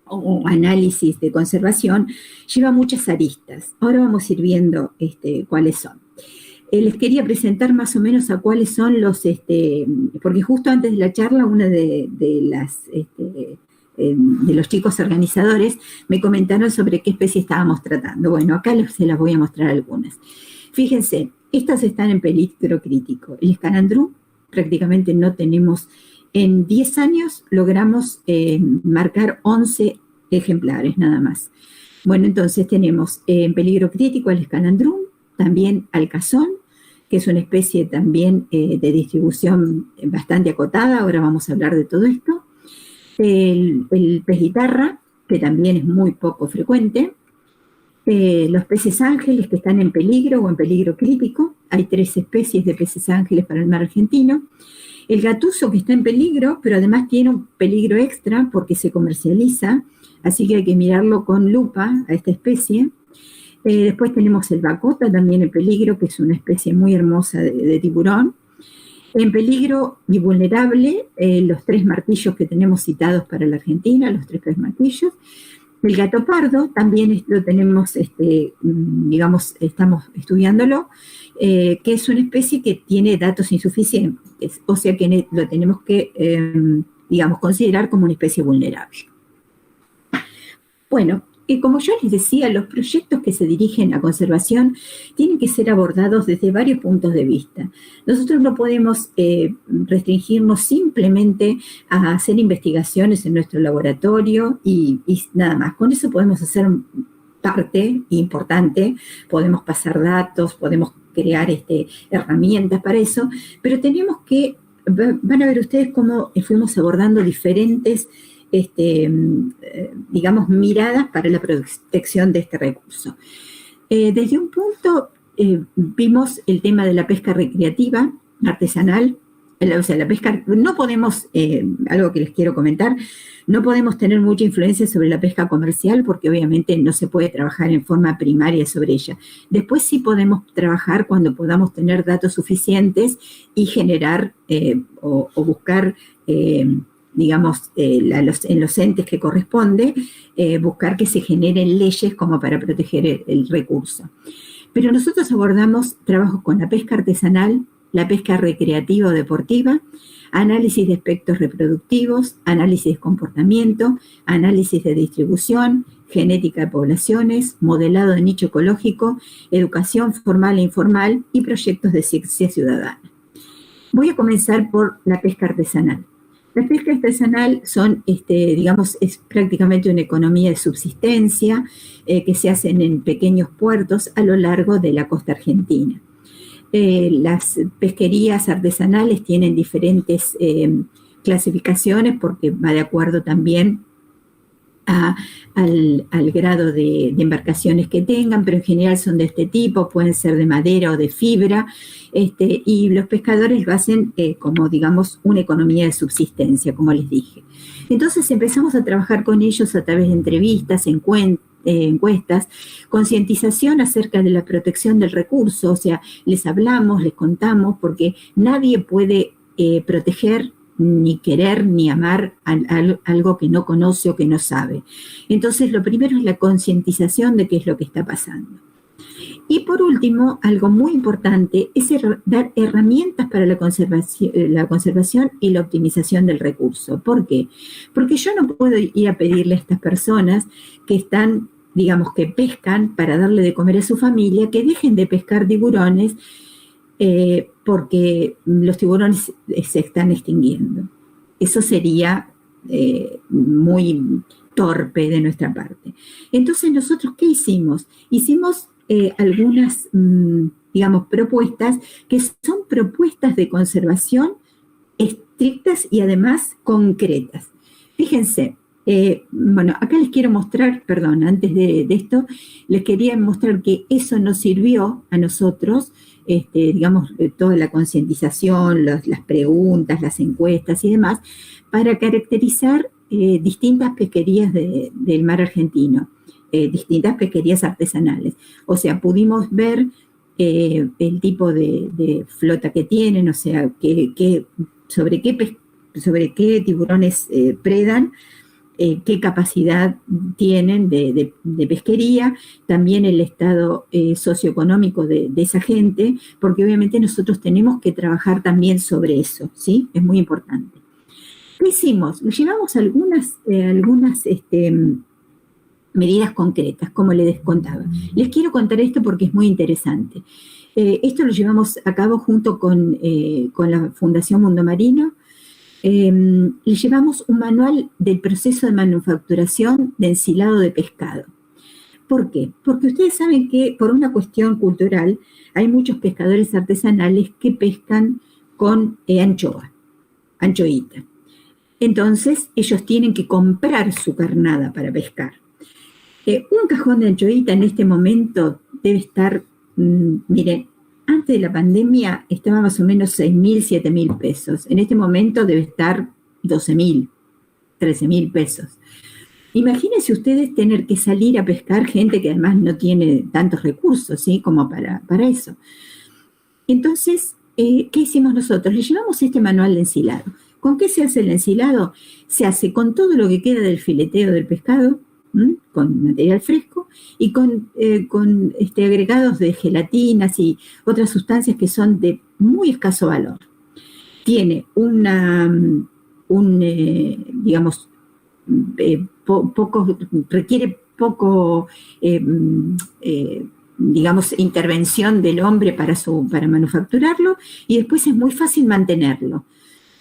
o análisis de conservación lleva muchas aristas. Ahora vamos a ir viendo cuáles son. Les quería presentar más o menos a cuáles son los, porque justo antes de la charla una de los chicos organizadores me comentaron sobre qué especie estábamos tratando. Bueno, acá se las voy a mostrar algunas. Fíjense, estas están en peligro crítico. El escanandrú prácticamente no tenemos. En 10 años logramos marcar 11 ejemplares nada más. Bueno, entonces tenemos en peligro crítico el escanandrú, también al cazón, que es una especie también de distribución bastante acotada. Ahora vamos a hablar de todo esto. El pez guitarra, que también es muy poco frecuente. Los peces ángeles, que están en peligro o en peligro crítico. Hay 3 especies de peces ángeles para el mar argentino. El gatuso, que está en peligro, pero además tiene un peligro extra porque se comercializa, así que hay que mirarlo con lupa a esta especie. Después tenemos el bacota, también en peligro, que es una especie muy hermosa de tiburón. En peligro y vulnerable, los 3 martillos que tenemos citados para la Argentina, los 3 pez martillos. El gato pardo también lo tenemos, digamos, estamos estudiándolo, que es una especie que tiene datos insuficientes, o sea que lo tenemos que, digamos, considerar como una especie vulnerable. Bueno, como yo les decía, los proyectos que se dirigen a conservación tienen que ser abordados desde varios puntos de vista. Nosotros no podemos restringirnos simplemente a hacer investigaciones en nuestro laboratorio y nada más. Con eso podemos hacer parte importante, podemos pasar datos, podemos crear herramientas para eso, pero tenemos que, van a ver ustedes cómo fuimos abordando diferentes digamos, miradas para la protección de este recurso. Desde un punto vimos el tema de la pesca recreativa, artesanal, o sea, la pesca, no podemos, algo que les quiero comentar, no podemos tener mucha influencia sobre la pesca comercial porque obviamente no se puede trabajar en forma primaria sobre ella. Después sí podemos trabajar cuando podamos tener datos suficientes y generar o buscar digamos, en los entes que corresponde, buscar que se generen leyes como para proteger el recurso. Pero nosotros abordamos trabajos con la pesca artesanal, la pesca recreativa o deportiva, análisis de aspectos reproductivos, análisis de comportamiento, análisis de distribución, genética de poblaciones, modelado de nicho ecológico, educación formal e informal y proyectos de ciencia ciudadana. Voy a comenzar por la pesca artesanal. La pesca artesanal digamos, es prácticamente una economía de subsistencia que se hacen en pequeños puertos a lo largo de la costa argentina. Las pesquerías artesanales tienen diferentes clasificaciones porque va de acuerdo también al grado de embarcaciones que tengan, pero en general son de este tipo, pueden ser de madera o de fibra, y los pescadores lo hacen como, digamos, una economía de subsistencia, como les dije. Entonces empezamos a trabajar con ellos a través de entrevistas, encuestas, concientización acerca de la protección del recurso, o sea, les hablamos, les contamos, porque nadie puede proteger ni querer ni amar algo que no conoce o que no sabe. Entonces, lo primero es la concientización de qué es lo que está pasando. Y por último, algo muy importante es dar herramientas para la conservación y la optimización del recurso. ¿Por qué? Porque yo no puedo ir a pedirle a estas personas que están, digamos, que pescan para darle de comer a su familia, que dejen de pescar tiburones, porque los tiburones se están extinguiendo. Eso sería muy torpe de nuestra parte. Entonces, ¿nosotros qué hicimos? Hicimos algunas, digamos, propuestas que son propuestas de conservación estrictas y además concretas. Fíjense, bueno, acá les quiero mostrar, perdón, antes de esto, les quería mostrar que eso nos sirvió a nosotros, digamos, toda la concientización, las preguntas, las encuestas y demás, para caracterizar distintas pesquerías del mar argentino, distintas pesquerías artesanales. O sea, pudimos ver el tipo de flota que tienen, o sea, sobre qué tiburones predan, qué capacidad tienen de pesquería, también el estado socioeconómico de esa gente, porque obviamente nosotros tenemos que trabajar también sobre eso, ¿sí? Es muy importante. ¿Qué hicimos? Llevamos algunas medidas concretas, como les contaba. Les quiero contar esto porque es muy interesante. Esto lo llevamos a cabo junto con la Fundación Mundo Marino. Le llevamos un manual del proceso de manufacturación de ensilado de pescado. ¿Por qué? Porque ustedes saben que por una cuestión cultural hay muchos pescadores artesanales que pescan con anchoita. Entonces ellos tienen que comprar su carnada para pescar. Un cajón de anchoita en este momento debe estar, miren, antes de la pandemia estaba más o menos 6.000, 7.000 pesos. En este momento debe estar 12.000, 13.000 pesos. Imagínense ustedes tener que salir a pescar, gente que además no tiene tantos recursos, ¿sí? Como para eso. Entonces, ¿qué hicimos nosotros? Le llevamos este manual de ensilado. ¿Con qué se hace el ensilado? Se hace con todo lo que queda del fileteo del pescado, con material fresco y con agregados de gelatinas y otras sustancias que son de muy escaso valor. Tiene digamos, requiere poco, digamos, intervención del hombre para manufacturarlo, y después es muy fácil mantenerlo.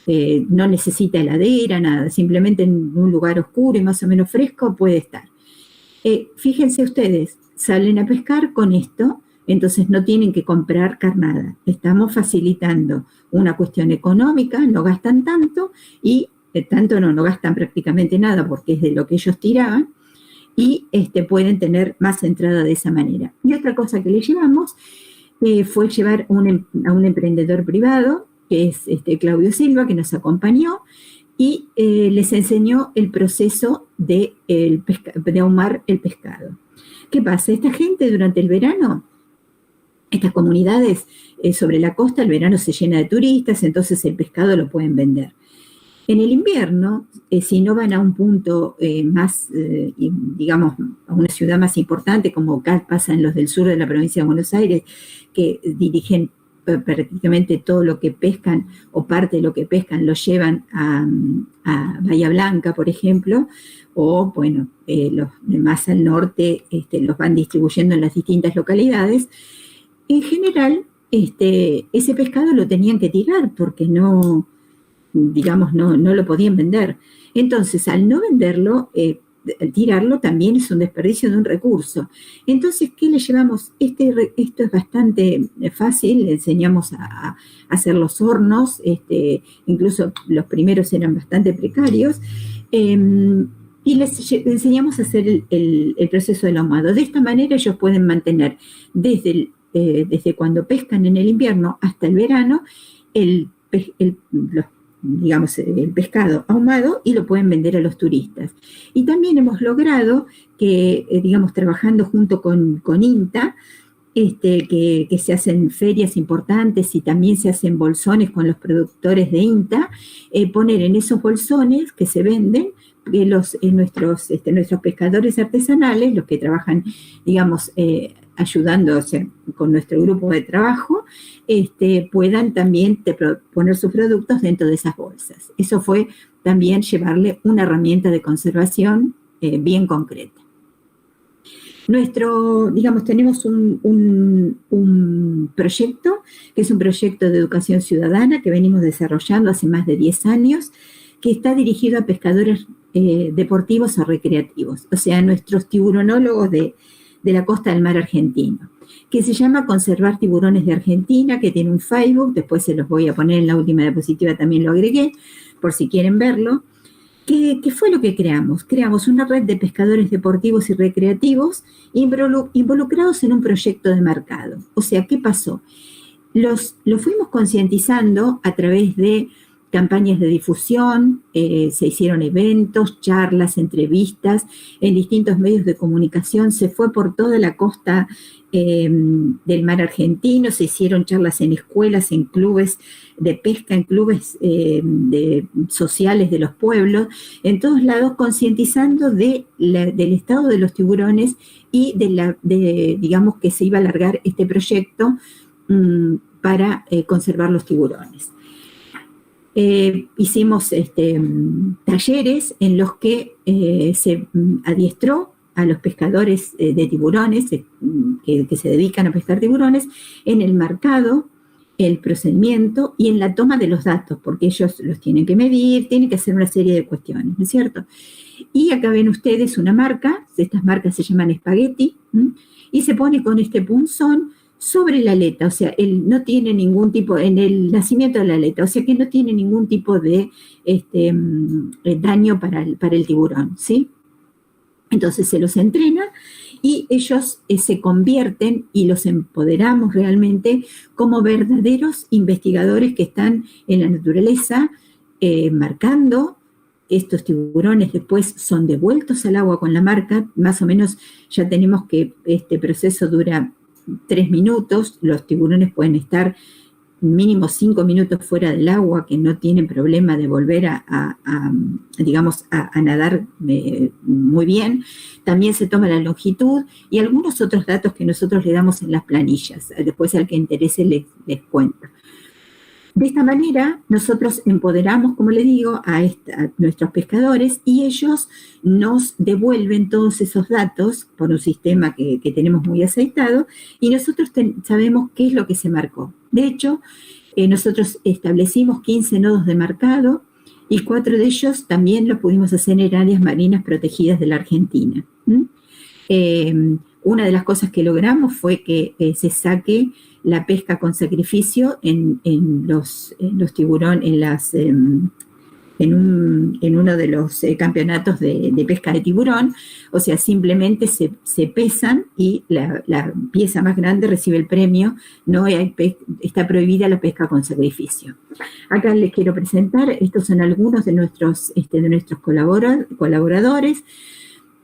No necesita heladera, nada, simplemente en un lugar oscuro y más o menos fresco puede estar. Fíjense ustedes, salen a pescar con esto, entonces no tienen que comprar carnada. Estamos facilitando una cuestión económica, no gastan tanto y tanto no gastan prácticamente nada porque es de lo que ellos tiraban, y pueden tener más entrada de esa manera. Y otra cosa que le llevamos fue llevar a un emprendedor privado, que es Claudio Silva, que nos acompañó, y les enseñó el proceso de ahumar el pescado. ¿Qué pasa? Esta gente durante el verano, estas comunidades sobre la costa, el verano se llena de turistas, entonces el pescado lo pueden vender. En el invierno, si no van a un punto más, digamos, a una ciudad más importante, como acá pasan los del sur de la provincia de Buenos Aires, que dirigen prácticamente todo lo que pescan o parte de lo que pescan lo llevan a Bahía Blanca, por ejemplo, o, bueno, los más al norte los van distribuyendo en las distintas localidades. En general, ese pescado lo tenían que tirar porque no, digamos, no lo podían vender. Entonces, al no venderlo, tirarlo también es un desperdicio de un recurso. Entonces, ¿qué le llevamos? Esto es bastante fácil, le enseñamos a hacer los hornos, incluso los primeros eran bastante precarios, y les enseñamos a hacer el proceso del ahumado. De esta manera ellos pueden mantener desde cuando pescan en el invierno hasta el verano el pescado ahumado, y lo pueden vender a los turistas. Y también hemos logrado que, digamos, trabajando junto con INTA, que se hacen ferias importantes y también se hacen bolsones con los productores de INTA, poner en esos bolsones que se venden, que nuestros pescadores artesanales, los que trabajan, digamos, ayudando, o sea, con nuestro grupo de trabajo, puedan también poner sus productos dentro de esas bolsas. Eso fue también llevarle una herramienta de conservación bien concreta. Tenemos un proyecto, que es un proyecto de educación ciudadana que venimos desarrollando hace más de 10 años, que está dirigido a pescadores deportivos o recreativos, o sea, nuestros tiburonólogos de la costa del mar argentino, que se llama Conservar Tiburones de Argentina, que tiene un Facebook, después se los voy a poner en la última diapositiva, también lo agregué, por si quieren verlo. ¿Qué fue lo que creamos? Creamos una red de pescadores deportivos y recreativos involucrados en un proyecto de mercado. O sea, ¿qué pasó? Los fuimos concientizando a través de campañas de difusión, se hicieron eventos, charlas, entrevistas en distintos medios de comunicación, se fue por toda la costa del mar argentino, se hicieron charlas en escuelas, en clubes de pesca, en clubes sociales de los pueblos, en todos lados concientizando del estado de los tiburones y digamos, que se iba a alargar este proyecto para conservar los tiburones. Hicimos talleres en los que se adiestró a los pescadores de tiburones que se dedican a pescar tiburones en el marcado, el procedimiento y en la toma de los datos, porque ellos los tienen que medir, tienen que hacer una serie de cuestiones, ¿no es cierto? Y acá ven ustedes una marca, estas marcas se llaman espagueti, y se pone con este punzón sobre la aleta, o sea, él no tiene ningún tipo, en el nacimiento de la aleta, o sea que no tiene ningún tipo de daño para el tiburón, ¿sí? Entonces se los entrena y ellos se convierten y los empoderamos realmente como verdaderos investigadores que están en la naturaleza marcando. Estos tiburones después son devueltos al agua con la marca, más o menos ya tenemos que este proceso dura 3 minutos, los tiburones pueden estar mínimo 5 minutos fuera del agua, que no tienen problema de volver a nadar muy bien. También se toma la longitud y algunos otros datos que nosotros le damos en las planillas. Después al que interese les cuento. De esta manera, nosotros empoderamos, como le digo, a nuestros pescadores y ellos nos devuelven todos esos datos por un sistema que tenemos muy aceitado y nosotros sabemos qué es lo que se marcó. De hecho, nosotros establecimos 15 nodos de marcado y 4 de ellos también los pudimos hacer en áreas marinas protegidas de la Argentina. Una de las cosas que logramos fue que se saque la pesca con sacrificio en los tiburones, en uno de los campeonatos de pesca de tiburón. O sea, simplemente se pesan y la pieza más grande recibe el premio. No está prohibida la pesca con sacrificio. Acá les quiero presentar, estos son algunos de nuestros colaboradores,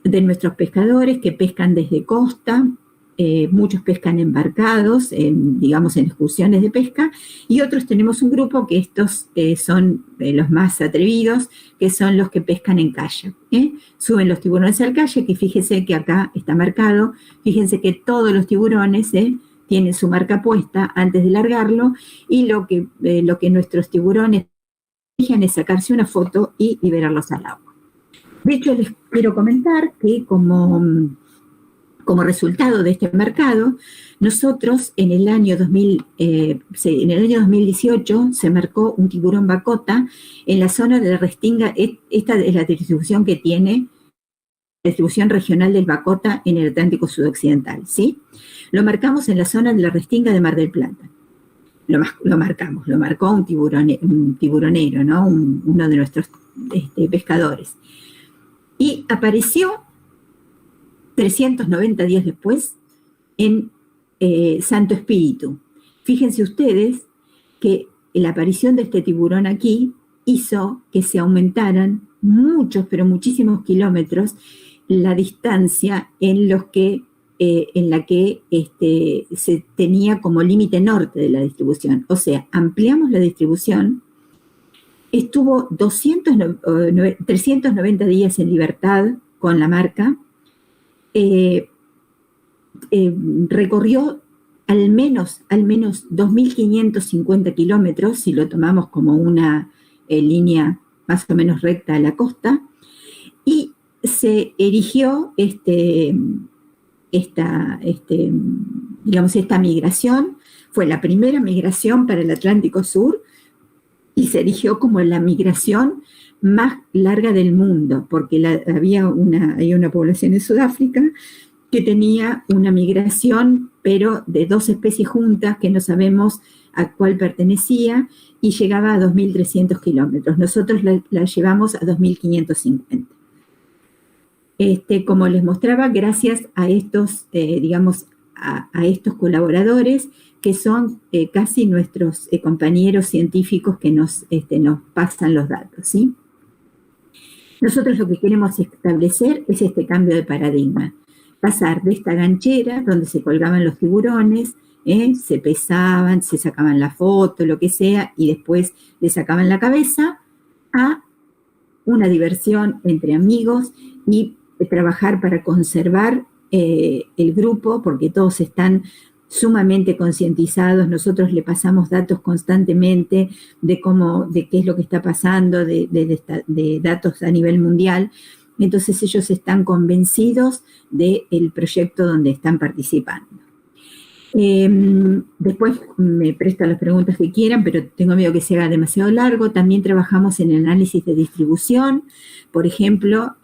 de nuestros pescadores que pescan desde costa. Muchos pescan embarcados, digamos en excursiones de pesca, y otros tenemos un grupo que estos son los más atrevidos, que son los que pescan en kayak. Suben los tiburones al kayak y fíjense que acá está marcado, fíjense que todos los tiburones tienen su marca puesta antes de largarlo, y lo que nuestros tiburones dejan es sacarse una foto y liberarlos al agua. De hecho, les quiero comentar que como resultado de este mercado, nosotros en el año 2018 se marcó un tiburón bacota en la zona de la Restinga. Esta es la distribución que tiene, la distribución regional del bacota en el Atlántico Sudoccidental, ¿sí? Lo marcamos en la zona de la Restinga de Mar del Plata. Lo marcó un tiburonero, ¿no? Uno de nuestros pescadores. Y apareció 390 días después en Santo Espíritu. Fíjense ustedes que la aparición de este tiburón aquí hizo que se aumentaran muchos, pero muchísimos kilómetros la distancia en la que se tenía como límite norte de la distribución. O sea, ampliamos la distribución, estuvo 390 días en libertad con la marca, recorrió al menos 2.550 kilómetros, si lo tomamos como una línea más o menos recta a la costa, y se erigió esta migración. Fue la primera migración para el Atlántico Sur y se erigió como la migración más larga del mundo, porque hay una población en Sudáfrica que tenía una migración, pero de 2 especies juntas que no sabemos a cuál pertenecía, y llegaba a 2.300 kilómetros. Nosotros la llevamos a 2.550. Como les mostraba, gracias a estos, a estos colaboradores, que son casi nuestros compañeros científicos que nos pasan los datos, ¿sí? Nosotros lo que queremos establecer es este cambio de paradigma. Pasar de esta ganchera donde se colgaban los tiburones, se pesaban, se sacaban la foto, lo que sea, y después le sacaban la cabeza, a una diversión entre amigos y trabajar para conservar el grupo, porque todos están sumamente concientizados. Nosotros le pasamos datos constantemente de qué es lo que está pasando, de datos a nivel mundial. Entonces ellos están convencidos del proyecto donde están participando. Después me prestan las preguntas que quieran, pero tengo miedo que se haga demasiado largo. También trabajamos en el análisis de distribución. Por ejemplo,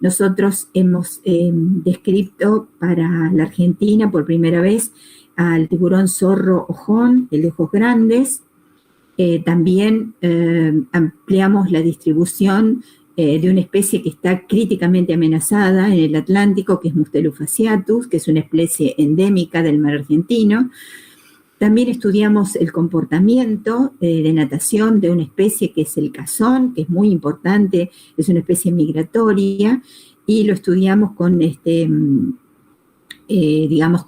nosotros hemos descrito para la Argentina por primera vez al tiburón zorro ojón, el de ojos grandes. También ampliamos la distribución de una especie que está críticamente amenazada en el Atlántico, que es Mustelus fasciatus, que es una especie endémica del mar argentino. También estudiamos el comportamiento de natación de una especie que es el cazón, que es muy importante, es una especie migratoria, y lo estudiamos con,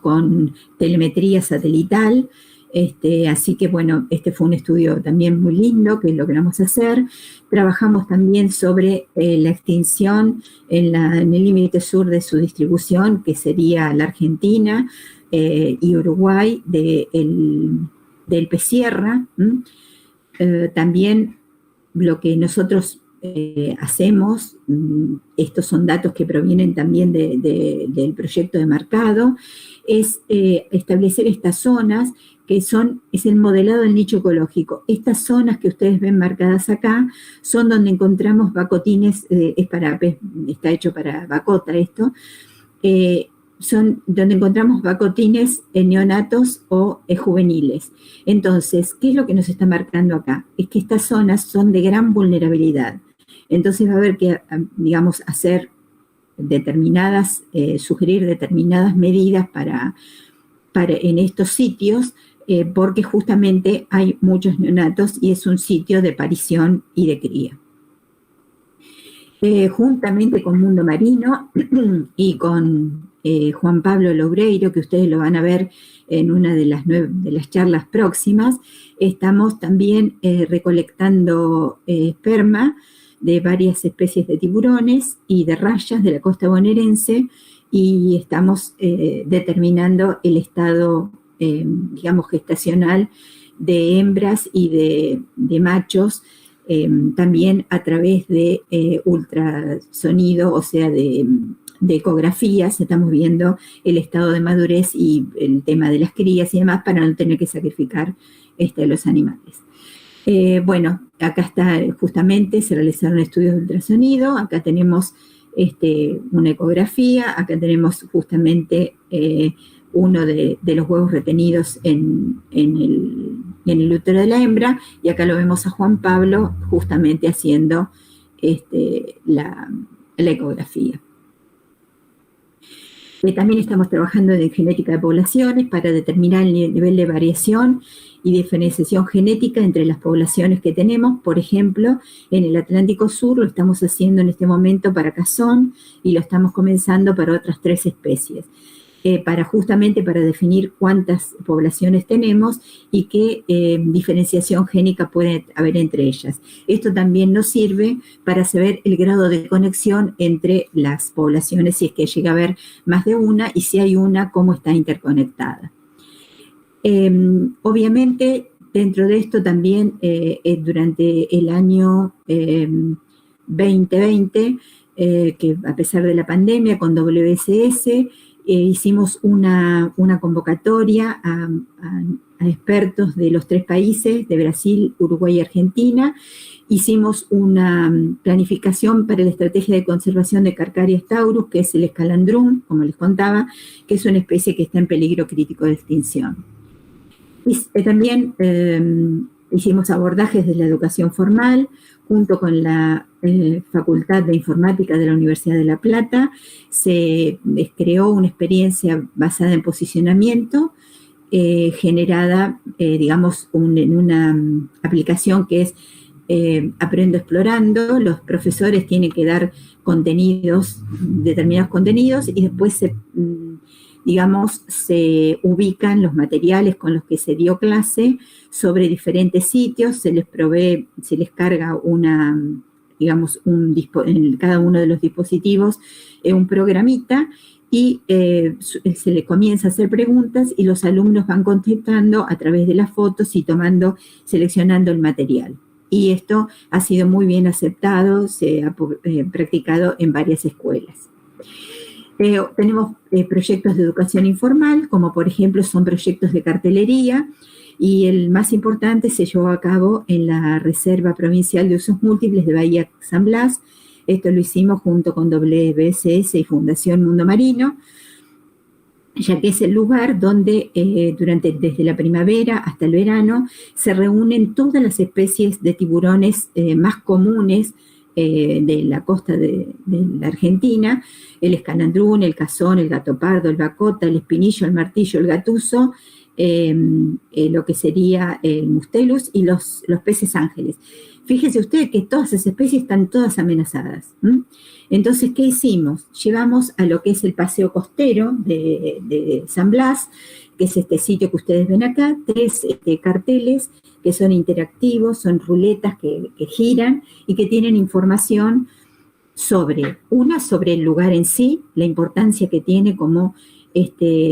con telemetría satelital. Así que, bueno, fue un estudio también muy lindo que logramos hacer. Trabajamos también sobre la extinción en el límite sur de su distribución, que sería la Argentina y Uruguay, del pez sierra. También lo que nosotros hacemos, estos son datos que provienen también del proyecto de marcado, es establecer estas zonas que es el modelado del nicho ecológico. Estas zonas que ustedes ven marcadas acá son donde encontramos bacotines, está hecho para bacota esto, son donde encontramos bacotines neonatos o juveniles. Entonces, ¿qué es lo que nos está marcando acá? Es que estas zonas son de gran vulnerabilidad. Entonces va a haber que, digamos, sugerir determinadas medidas para en estos sitios, porque justamente hay muchos neonatos y es un sitio de parición y de cría. Juntamente con Mundo Marino y con Juan Pablo Loureiro, que ustedes lo van a ver en una de las charlas próximas, estamos también recolectando esperma de varias especies de tiburones y de rayas de la costa bonaerense, y estamos determinando el estado, digamos, gestacional de hembras y de machos, también a través de ultrasonido, o sea, de ecografías. Estamos viendo el estado de madurez y el tema de las crías y demás para no tener que sacrificar a los animales. Bueno, acá está justamente, se realizaron estudios de ultrasonido, acá tenemos una ecografía, acá tenemos justamente uno de los huevos retenidos en el útero de la hembra, y acá lo vemos a Juan Pablo justamente haciendo la ecografía. También estamos trabajando en genética de poblaciones para determinar el nivel de variación y diferenciación genética entre las poblaciones que tenemos. Por ejemplo, en el Atlántico Sur lo estamos haciendo en este momento para cazón y lo estamos comenzando para otras 3 especies, justamente para definir cuántas poblaciones tenemos y qué diferenciación génica puede haber entre ellas. Esto también nos sirve para saber el grado de conexión entre las poblaciones, si es que llega a haber más de una, y si hay una, cómo está interconectada. Obviamente, dentro de esto también, durante el año 2020, que a pesar de la pandemia, con WSS, hicimos una convocatoria a expertos de los 3 países, de Brasil, Uruguay y Argentina. Hicimos una planificación para la estrategia de conservación de Carcharias taurus, que es el escalandrum, como les contaba, que es una especie que está en peligro crítico de extinción. Y también hicimos abordajes de la educación formal, junto con la Facultad de Informática de la Universidad de La Plata. Se creó una experiencia basada en posicionamiento, generada, digamos, en una aplicación que es Aprendo Explorando. Los profesores tienen que dar determinados contenidos, y después se ubican los materiales con los que se dio clase sobre diferentes sitios, se les carga en cada uno de los dispositivos un programita, y se le comienza a hacer preguntas, y los alumnos van contestando a través de las fotos y seleccionando el material. Y esto ha sido muy bien aceptado, se ha practicado en varias escuelas. Tenemos proyectos de educación informal, como por ejemplo son proyectos de cartelería, y el más importante se llevó a cabo en la Reserva Provincial de Usos Múltiples de Bahía San Blas. Esto lo hicimos junto con WSS y Fundación Mundo Marino, ya que es el lugar donde desde la primavera hasta el verano se reúnen todas las especies de tiburones más comunes de la costa de la Argentina: el escalandrún, el cazón, el gato pardo, el bacota, el espinillo, el martillo, el gatuso, lo que sería el mustelus y los peces ángeles. Fíjese usted que todas esas especies están todas amenazadas. Entonces, ¿qué hicimos? Llevamos a lo que es el paseo costero de San Blas, que es este sitio que ustedes ven acá, 3 carteles que son interactivos, son ruletas que giran y que tienen información sobre el lugar en sí, la importancia que tiene como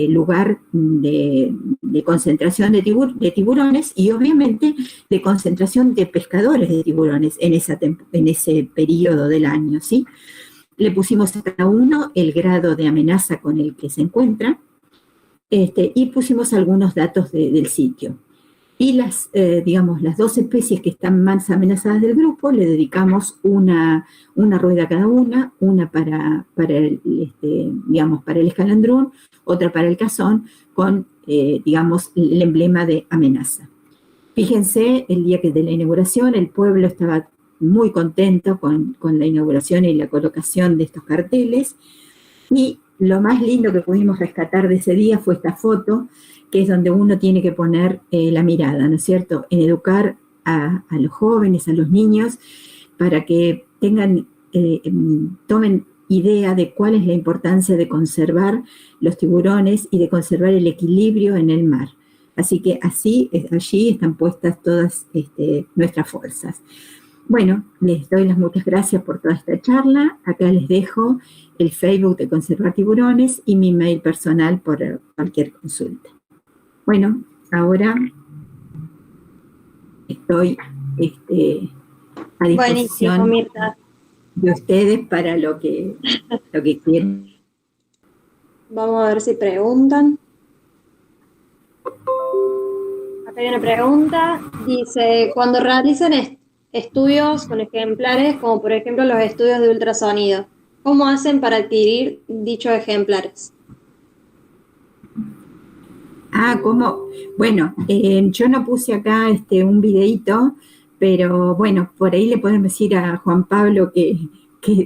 lugar de concentración de tiburones y obviamente de concentración de pescadores de tiburones en ese periodo del año, ¿sí? Le pusimos a cada uno el grado de amenaza con el que se encuentra, y pusimos algunos datos del sitio. Y las 2 especies que están más amenazadas del grupo, le dedicamos una rueda a cada una para el escalandrún, otra para el cazón, con, el emblema de amenaza. Fíjense, el día de la inauguración, el pueblo estaba muy contento con la inauguración y la colocación de estos carteles, y lo más lindo que pudimos rescatar de ese día fue esta foto, que es donde uno tiene que poner la mirada, ¿no es cierto?, en educar a los jóvenes, a los niños, para que tomen idea de cuál es la importancia de conservar los tiburones y de conservar el equilibrio en el mar. Así que allí están puestas todas nuestras fuerzas. Bueno, les doy las muchas gracias por toda esta charla. Acá les dejo el Facebook de Conservar Tiburones y mi mail personal por cualquier consulta. Bueno, ahora estoy a disposición de ustedes para lo que quieran. Vamos a ver si preguntan. Acá hay una pregunta. Dice, cuando realizan estudios con ejemplares, como por ejemplo los estudios de ultrasonido, ¿cómo hacen para adquirir dichos ejemplares? ¿Cómo? Bueno, yo no puse acá un videíto, pero bueno, por ahí le podemos decir a Juan Pablo que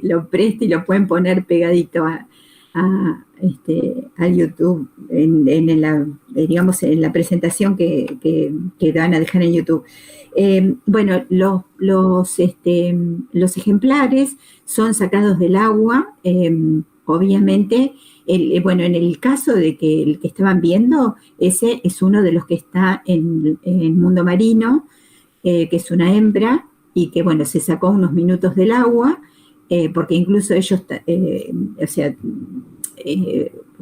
lo preste y lo pueden poner pegadito a YouTube, en la presentación que van a dejar en YouTube. Bueno, los ejemplares son sacados del agua, obviamente. En el caso de que el que estaban viendo, ese es uno de los que está en el mundo marino, que es una hembra, y que, bueno, se sacó unos minutos del agua, porque incluso ellos,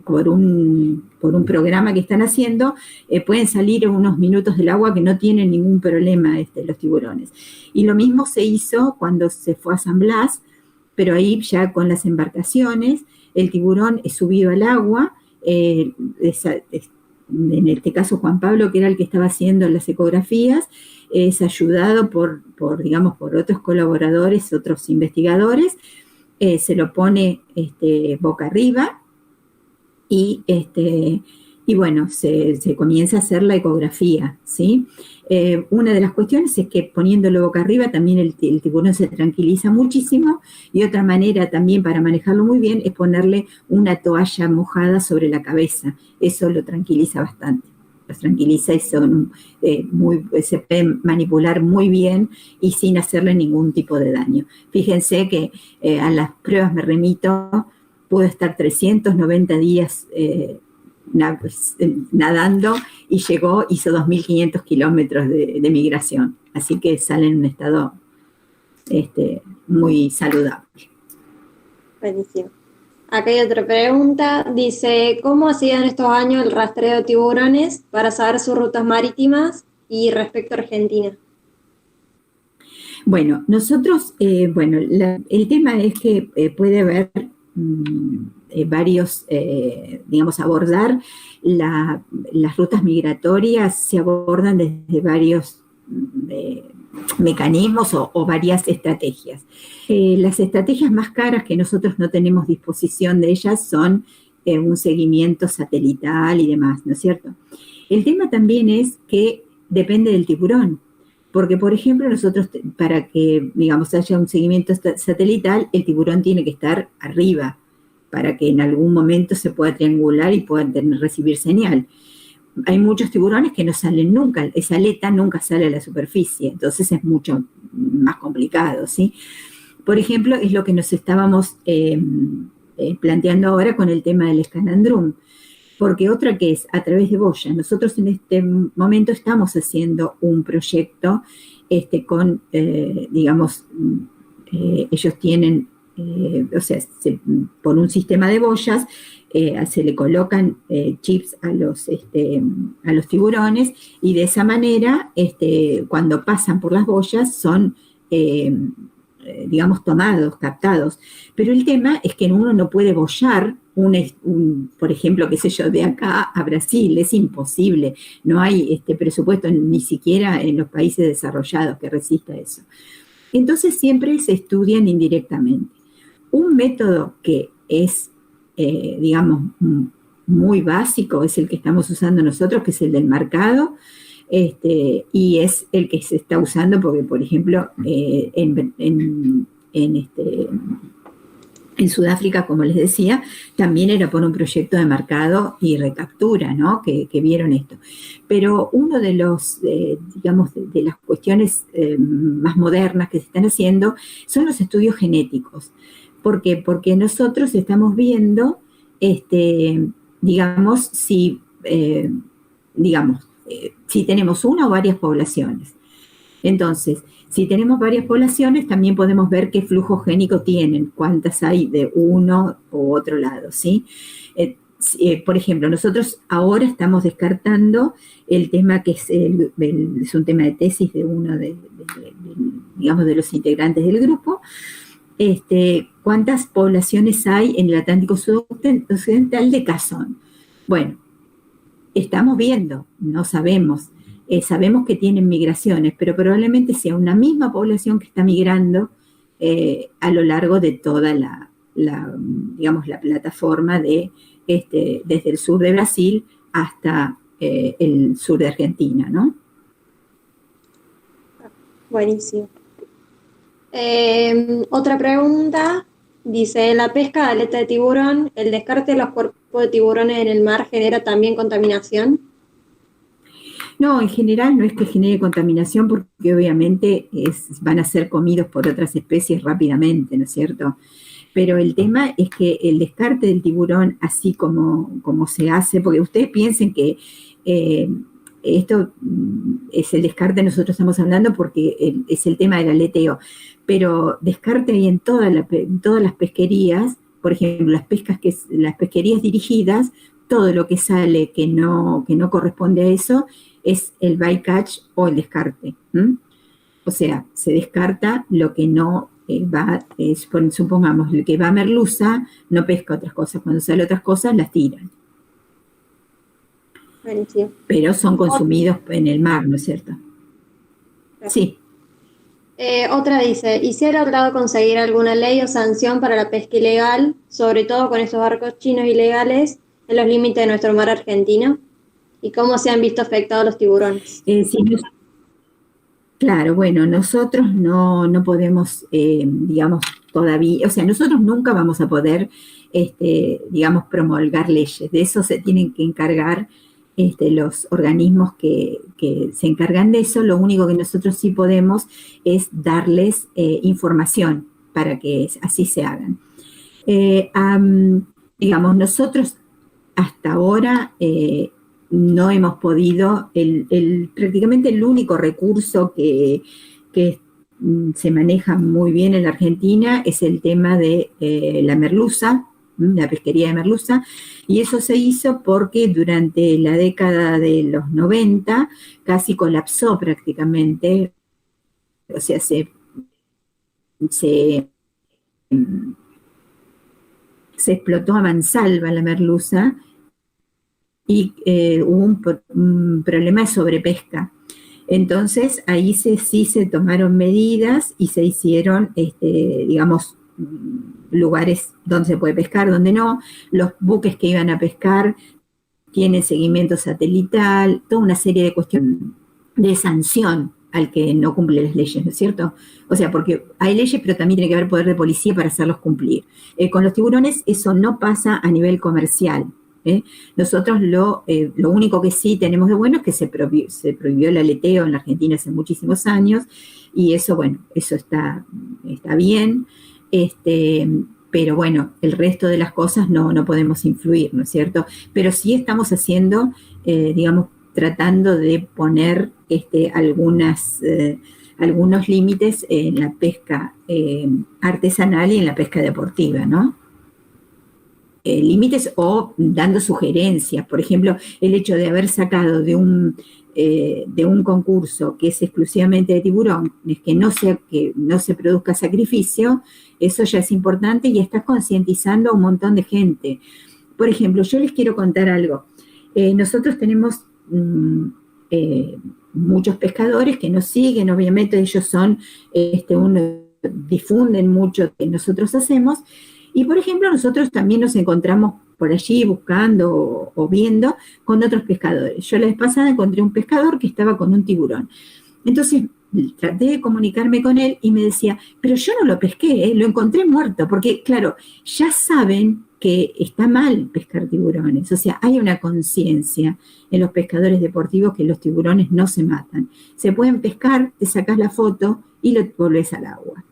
por un programa que están haciendo, pueden salir unos minutos del agua que no tienen ningún problema los tiburones. Y lo mismo se hizo cuando se fue a San Blas, pero ahí ya con las embarcaciones, el tiburón es subido al agua, en este caso Juan Pablo, que era el que estaba haciendo las ecografías, es ayudado por otros colaboradores, otros investigadores, se lo pone boca arriba y bueno, se comienza a hacer la ecografía, ¿sí? Una de las cuestiones es que poniéndolo boca arriba también el tiburón se tranquiliza muchísimo, y otra manera también para manejarlo muy bien es ponerle una toalla mojada sobre la cabeza. Eso lo tranquiliza bastante. Los tranquiliza y se pueden manipular muy bien y sin hacerle ningún tipo de daño. Fíjense que a las pruebas me remito, pudo estar 390 días nadando y hizo 2.500 kilómetros de migración. Así que sale en un estado muy saludable. Buenísimo. Acá hay otra pregunta. Dice, ¿cómo hacían estos años el rastreo de tiburones para saber sus rutas marítimas y respecto a Argentina? Bueno, nosotros, el tema es que puede haber varios, abordar las rutas migratorias se abordan desde varios mecanismos o varias estrategias. Las estrategias más caras que nosotros no tenemos disposición de ellas son un seguimiento satelital y demás, ¿no es cierto? El tema también es que depende del tiburón, porque, por ejemplo, nosotros, para que, haya un seguimiento satelital, el tiburón tiene que estar arriba, para que en algún momento se pueda triangular y pueda recibir señal. Hay muchos tiburones que no salen nunca, esa aleta nunca sale a la superficie, entonces es mucho más complicado, ¿sí? Por ejemplo, es lo que nos estábamos planteando ahora con el tema del escalandrún, porque otra que es a través de boya. Nosotros en este momento estamos haciendo un proyecto con, ellos tienen, por un sistema de boyas, se le colocan chips a los tiburones y de esa manera, cuando pasan por las boyas, son, digamos, tomados, captados. Pero el tema es que uno no puede bollar por ejemplo, qué sé yo, de acá a Brasil, es imposible. No hay presupuesto ni siquiera en los países desarrollados que resista eso. Entonces siempre se estudian indirectamente. Un método que es, digamos, muy básico es el que estamos usando nosotros, que es el del marcado, y es el que se está usando porque, por ejemplo, en Sudáfrica, como les decía, también era por un proyecto de marcado y recaptura, ¿no? Que vieron esto. Pero uno de los, digamos, de las cuestiones más modernas que se están haciendo son los estudios genéticos. ¿Por qué? Porque nosotros estamos viendo, digamos, si tenemos una o varias poblaciones. Entonces, si tenemos varias poblaciones, también podemos ver qué flujo génico tienen, cuántas hay de uno u otro lado, ¿sí? Por ejemplo, nosotros ahora estamos descartando el tema que es un tema de tesis de uno digamos, de los integrantes del grupo. ¿Cuántas poblaciones hay en el Atlántico Occidental de cazón? Bueno, estamos viendo, no sabemos. Sabemos que tienen migraciones, pero probablemente sea una misma población que está migrando a lo largo de toda digamos, la plataforma desde el sur de Brasil hasta el sur de Argentina, ¿no? Buenísimo. Otra pregunta, dice, ¿la pesca de aleta de tiburón, el descarte de los cuerpos de tiburones en el mar genera también contaminación? No, en general no es que genere contaminación porque obviamente van a ser comidos por otras especies rápidamente, ¿no es cierto? Pero el tema es que el descarte del tiburón, así como se hace, porque ustedes piensen que esto es el descarte, nosotros estamos hablando porque es el tema del aleteo, pero descarte hay en todas las pesquerías, por ejemplo, las pesquerías dirigidas, todo lo que sale que no corresponde a eso es el bycatch o el descarte. O sea, se descarta lo que no supongamos, el que va a merluza no pesca otras cosas, cuando sale otras cosas las tiran. Buenísimo. Pero son consumidos en el mar, ¿no es cierto? Gracias. Sí. Otra dice, ¿y se ha logrado conseguir alguna ley o sanción para la pesca ilegal, sobre todo con esos barcos chinos ilegales en los límites de nuestro mar argentino? ¿Y cómo se han visto afectados los tiburones? Sí, claro, bueno, nosotros no podemos, digamos, todavía, o sea, nosotros nunca vamos a poder, digamos, promulgar leyes. De eso se tienen que encargar los organismos que se encargan de eso. Lo único que nosotros sí podemos es darles información para que así se hagan. Digamos, nosotros hasta ahora no hemos podido, prácticamente el único recurso que se maneja muy bien en la Argentina es el tema de la merluza, la pesquería de merluza, y eso se hizo porque durante la década de los 90 casi colapsó prácticamente, o sea, se explotó a mansalva la merluza y hubo un problema de sobrepesca. Entonces, ahí sí se tomaron medidas y se hicieron, digamos, lugares donde se puede pescar, donde no. Los buques que iban a pescar tienen seguimiento satelital, toda una serie de cuestiones de sanción al que no cumple las leyes, ¿no es cierto? O sea, porque hay leyes, pero también tiene que haber poder de policía para hacerlos cumplir. Con los tiburones eso no pasa a nivel comercial. Nosotros lo único que sí tenemos de bueno es que se prohibió el aleteo en la Argentina hace muchísimos años, y eso, bueno, eso está bien, pero bueno, el resto de las cosas no podemos influir, ¿no es cierto? Pero sí estamos haciendo, digamos, tratando de poner algunos límites en la pesca artesanal y en la pesca deportiva, ¿no? límites o dando sugerencias. Por ejemplo, el hecho de haber sacado de un concurso que es exclusivamente de tiburón, es que no se produzca sacrificio, eso ya es importante y estás concientizando a un montón de gente. Por ejemplo, yo les quiero contar algo. Nosotros tenemos muchos pescadores que nos siguen, obviamente ellos son, difunden mucho lo que nosotros hacemos, y por ejemplo nosotros también nos encontramos por allí buscando o viendo con otros pescadores. Yo la vez pasada encontré un pescador que estaba con un tiburón. Entonces traté de comunicarme con él y me decía, pero yo no lo pesqué, lo encontré muerto, porque claro, ya saben que está mal pescar tiburones, o sea, hay una conciencia en los pescadores deportivos que los tiburones no se matan. Se pueden pescar, te sacás la foto y lo volvés al agua.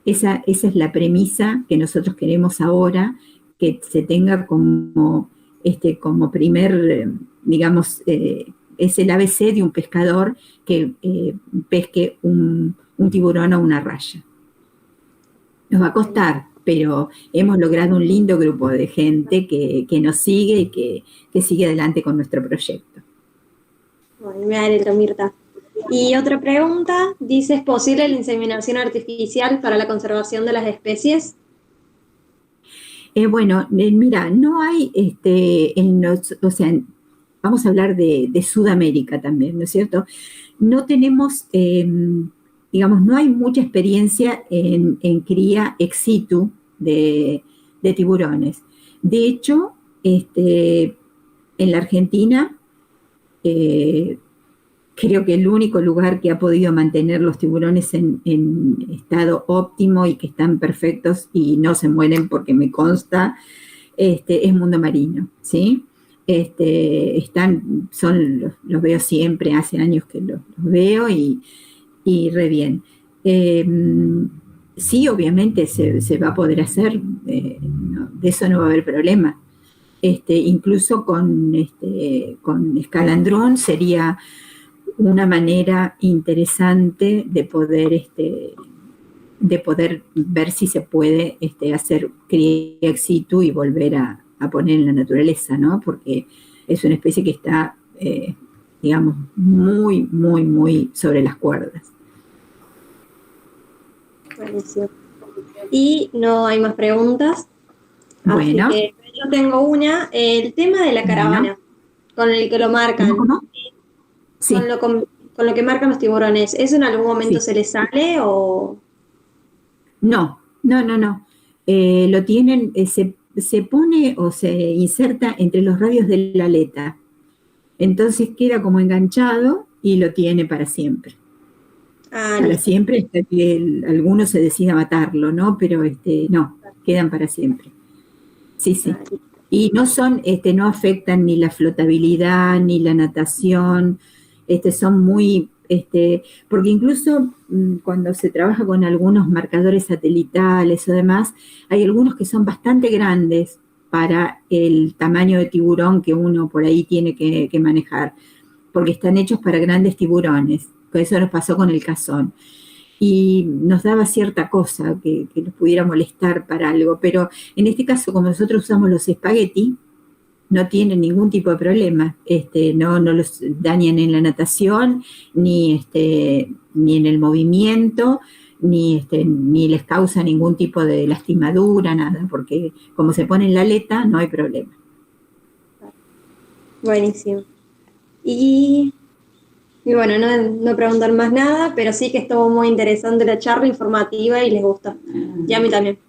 Esa es la premisa que nosotros queremos ahora, que se tenga como primer, digamos, es el ABC de un pescador que pesque un tiburón o una raya. Nos va a costar, pero hemos logrado un lindo grupo de gente que nos sigue y que sigue adelante con nuestro proyecto. Bueno, me alegro, Mirta. Y otra pregunta, dice, ¿es posible la inseminación artificial para la conservación de las especies? Mira, no hay, o sea, vamos a hablar de Sudamérica también, ¿no es cierto? No tenemos, digamos, no hay mucha experiencia en cría ex situ de tiburones. De hecho, en la Argentina, creo que el único lugar que ha podido mantener los tiburones en estado óptimo y que están perfectos y no se mueren, porque me consta, es Mundo Marino, ¿sí? Los veo siempre, hace años que los veo y re bien. Sí, obviamente se va a poder hacer, de eso no va a haber problema. Incluso con escalandrón sería una manera interesante de poder ver si se puede hacer cría ex situ y volver a poner en la naturaleza, ¿no? Porque es una especie que está, digamos, muy, muy, muy sobre las cuerdas. Buenísimo. Y no hay más preguntas. Bueno. Así que yo tengo una. El tema de la caravana, con el que lo marcan. ¿Cómo? Sí. Con lo que marcan los tiburones, ¿eso en algún momento se les sale o...? No. Lo tienen, se pone o se inserta entre los radios de la aleta. Entonces queda como enganchado y lo tiene para siempre. Para siempre, hasta que alguno se decida matarlo, ¿no? Pero no, quedan para siempre. Sí. Y no son, no afectan ni la flotabilidad, ni la natación, son muy, porque incluso cuando se trabaja con algunos marcadores satelitales o demás, hay algunos que son bastante grandes para el tamaño de tiburón que uno por ahí tiene que manejar, porque están hechos para grandes tiburones. Eso nos pasó con el cazón. Y nos daba cierta cosa que nos pudiera molestar para algo, pero en este caso, como nosotros usamos los espagueti, no tienen ningún tipo de problema, no los dañan en la natación, ni en el movimiento, ni les causa ningún tipo de lastimadura, nada, porque como se pone en la aleta, no hay problema. Buenísimo. Y bueno, no preguntar más nada, pero sí que estuvo muy interesante la charla, informativa y les gustó. Y a mí también.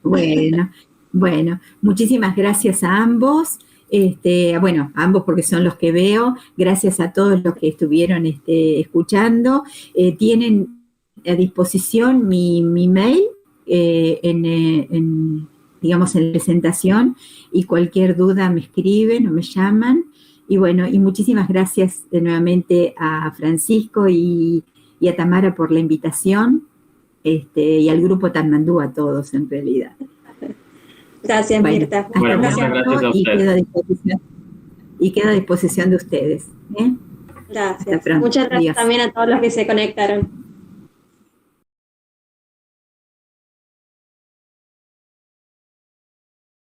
Bueno, muchísimas gracias a ambos. A ambos porque son los que veo. Gracias a todos los que estuvieron escuchando. Tienen a disposición mi mail digamos, en la presentación, y cualquier duda me escriben o me llaman. Y bueno, y muchísimas gracias nuevamente a Francisco y a Tamara por la invitación, y al grupo Tanmandú, a todos en realidad. Gracias, Mirta. Bueno, muchas gracias a ustedes. Y quedo a disposición de ustedes. Gracias. Muchas gracias también a todos los que se conectaron.